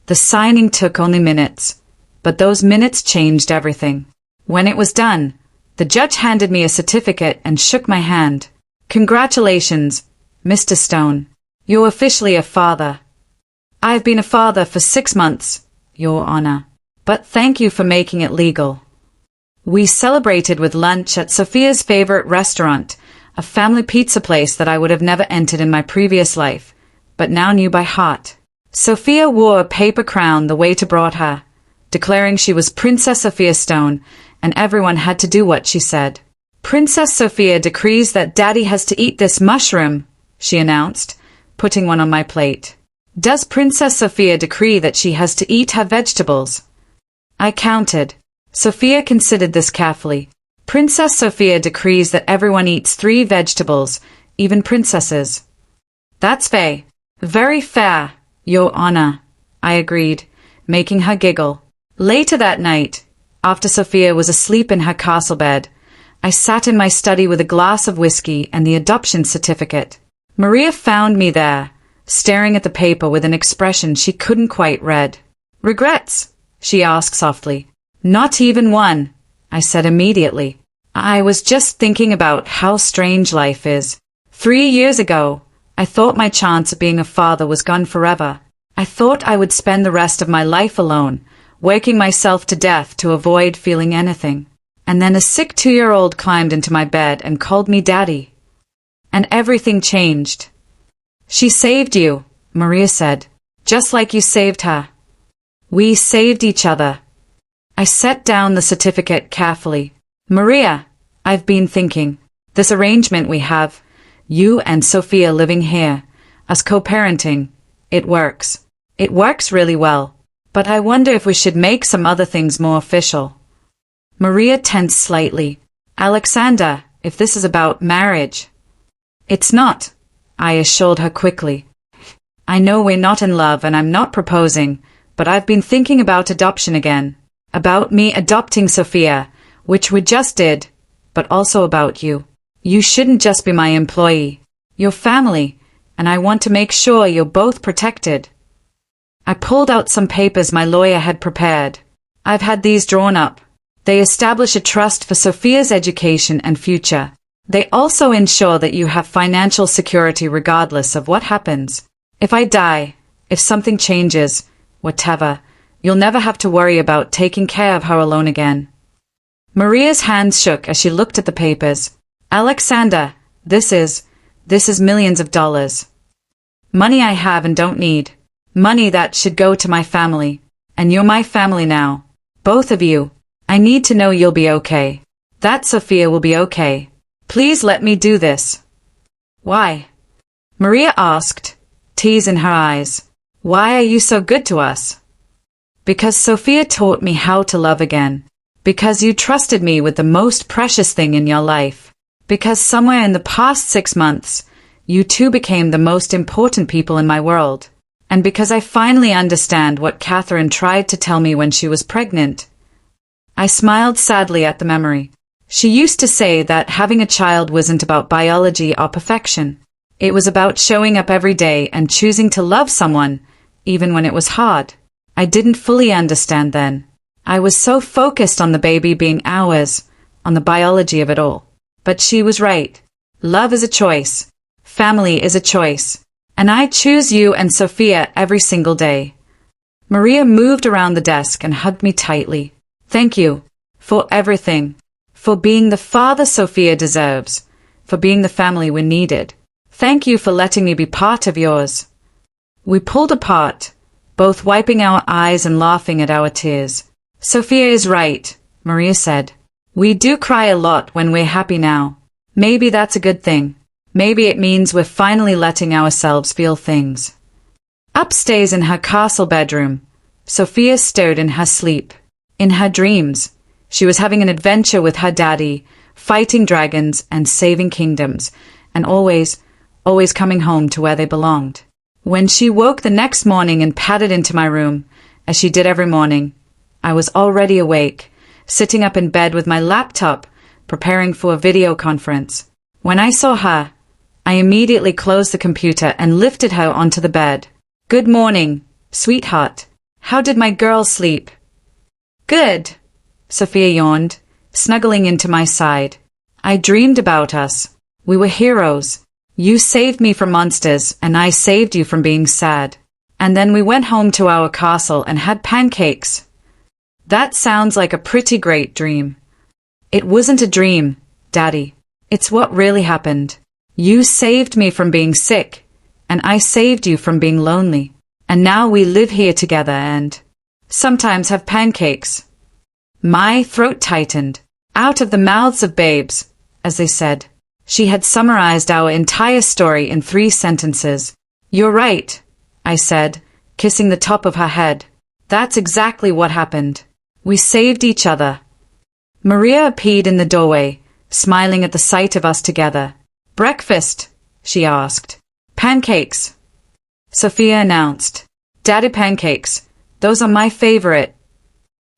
The signing took only minutes, but those minutes changed everything. When it was done, the judge handed me a certificate and shook my hand. Congratulations, Mr. Stone. You're officially a father. I've been a father for 6 months, Your Honor. But thank you for making it legal. We celebrated with lunch at Sophia's favorite restaurant, a family pizza place that I would have never entered in my previous life, but now knew by heart. Sophia wore a paper crown the waiter brought her, declaring she was Princess Sophia Stone, and everyone had to do what she said. Princess Sophia decrees that Daddy has to eat this mushroom, she announced, putting one on my plate. Does Princess Sophia decree that she has to eat her vegetables? I counted. Sophia considered this carefully. Princess Sophia decrees that everyone eats 3 vegetables, even princesses. That's fair. Very fair, Your Honor, I agreed, making her giggle. Later that night, after Sophia was asleep in her castle bed, I sat in my study with a glass of whiskey and the adoption certificate. Maria found me there, staring at the paper with an expression she couldn't quite read. Regrets? She asked softly. Not even one, I said immediately. I was just thinking about how strange life is. 3 years ago, I thought my chance of being a father was gone forever. I thought I would spend the rest of my life alone, working myself to death to avoid feeling anything. And then a sick 2-year-old climbed into my bed and called me Daddy. And everything changed. She saved you, Maria said, just like you saved her. We saved each other. I set down the certificate carefully. Maria, I've been thinking, this arrangement we have, you and Sophia living here, us co-parenting, it works. It works really well, but I wonder if we should make some other things more official. Maria tensed slightly. Alexander, if this is about marriage. It's not, I assured her quickly. I know we're not in love and I'm not proposing, but I've been thinking about adoption again. About me adopting Sophia, which we just did, but also about you. You shouldn't just be my employee. You're family, and I want to make sure you're both protected. I pulled out some papers my lawyer had prepared. I've had these drawn up. They establish a trust for Sophia's education and future. They also ensure that you have financial security regardless of what happens. If I die, if something changes, whatever, you'll never have to worry about taking care of her alone again. Maria's hands shook as she looked at the papers. Alexander, this is millions of dollars. Money I have and don't need. Money that should go to my family. And you're my family now. Both of you. I need to know you'll be okay. That Sophia will be okay. Please let me do this. Why? Maria asked, tears in her eyes. Why are you so good to us? Because Sophia taught me how to love again. Because you trusted me with the most precious thing in your life. Because somewhere in the past 6 months, you two became the most important people in my world. And because I finally understand what Catherine tried to tell me when she was pregnant. I smiled sadly at the memory. She used to say that having a child wasn't about biology or perfection. It was about showing up every day and choosing to love someone, even when it was hard. I didn't fully understand then. I was so focused on the baby being ours, on the biology of it all. But she was right. Love is a choice. Family is a choice. And I choose you and Sophia every single day. Maria moved around the desk and hugged me tightly. Thank you. For everything. For being the father Sophia deserves. For being the family we needed. Thank you for letting me be part of yours. We pulled apart, both wiping our eyes and laughing at our tears. Sophia is right, Maria said. We do cry a lot when we're happy now. Maybe that's a good thing. Maybe it means we're finally letting ourselves feel things. Upstairs in her castle bedroom, Sophia stirred in her sleep. In her dreams, she was having an adventure with her daddy, fighting dragons and saving kingdoms, and always coming home to where they belonged. When she woke the next morning and padded into my room, as she did every morning, I was already awake, sitting up in bed with my laptop, preparing for a video conference. When I saw her, I immediately closed the computer and lifted her onto the bed. Good morning, sweetheart. How did my girl sleep? Good, Sophia yawned, snuggling into my side. I dreamed about us. We were heroes. You saved me from monsters, and I saved you from being sad. And then we went home to our castle and had pancakes. That sounds like a pretty great dream. It wasn't a dream, Daddy. It's what really happened. You saved me from being sick, and I saved you from being lonely. And now we live here together and sometimes have pancakes. My throat tightened. Out of the mouths of babes, as they said. She had summarized our entire story in 3 sentences. You're right, I said, kissing the top of her head. That's exactly what happened. We saved each other. Maria appeared in the doorway, smiling at the sight of us together. Breakfast, she asked. Pancakes, Sophia announced. Daddy pancakes. Those are my favorite.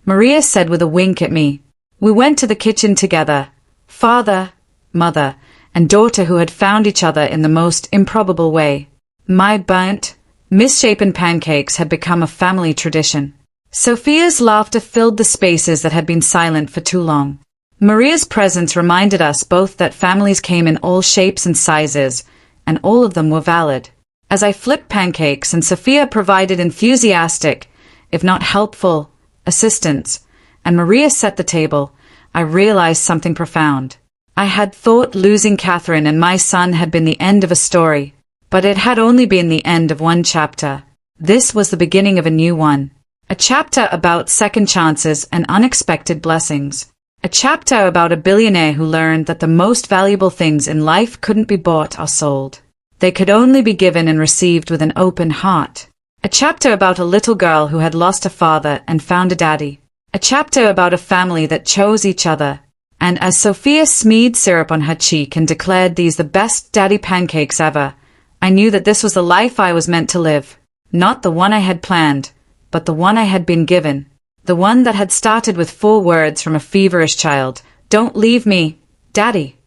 Maria said with a wink at me. We went to the kitchen together. Father, mother, and daughter who had found each other in the most improbable way. My burnt, misshapen pancakes had become a family tradition. Sophia's laughter filled the spaces that had been silent for too long. Maria's presence reminded us both that families came in all shapes and sizes, and all of them were valid. As I flipped pancakes and Sophia provided enthusiastic, if not helpful, assistance, and Maria set the table, I realized something profound. I had thought losing Catherine and my son had been the end of a story, but it had only been the end of one chapter. This was the beginning of a new one. A chapter about second chances and unexpected blessings. A chapter about a billionaire who learned that the most valuable things in life couldn't be bought or sold. They could only be given and received with an open heart. A chapter about a little girl who had lost a father and found a daddy. A chapter about a family that chose each other. And as Sophia smeared syrup on her cheek and declared these the best daddy pancakes ever, I knew that this was the life I was meant to live. Not the one I had planned, but the one I had been given. The one that had started with 4 words from a feverish child. Don't leave me, Daddy.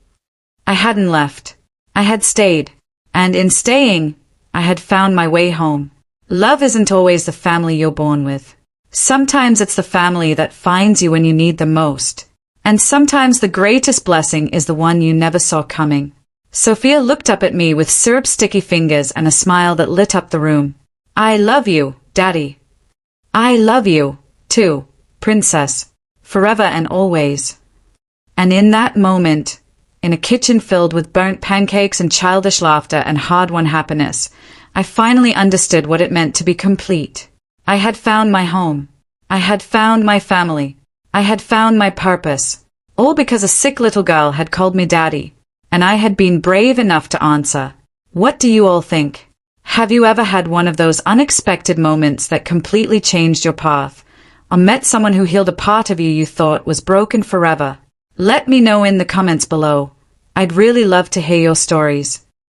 I hadn't left. I had stayed. And in staying, I had found my way home. Love isn't always the family you're born with. Sometimes it's the family that finds you when you need them most. And sometimes the greatest blessing is the one you never saw coming. Sophia looked up at me with syrup-sticky fingers and a smile that lit up the room. I love you, Daddy. I love you, too, Princess, forever and always. And in that moment, in a kitchen filled with burnt pancakes and childish laughter and hard-won happiness, I finally understood what it meant to be complete. I had found my home. I had found my family. I had found my purpose, all because a sick little girl had called me Daddy, and I had been brave enough to answer. What do you all think? Have you ever had one of those unexpected moments that completely changed your path, or met someone who healed a part of you thought was broken forever? Let me know in the comments below. I'd really love to hear your stories.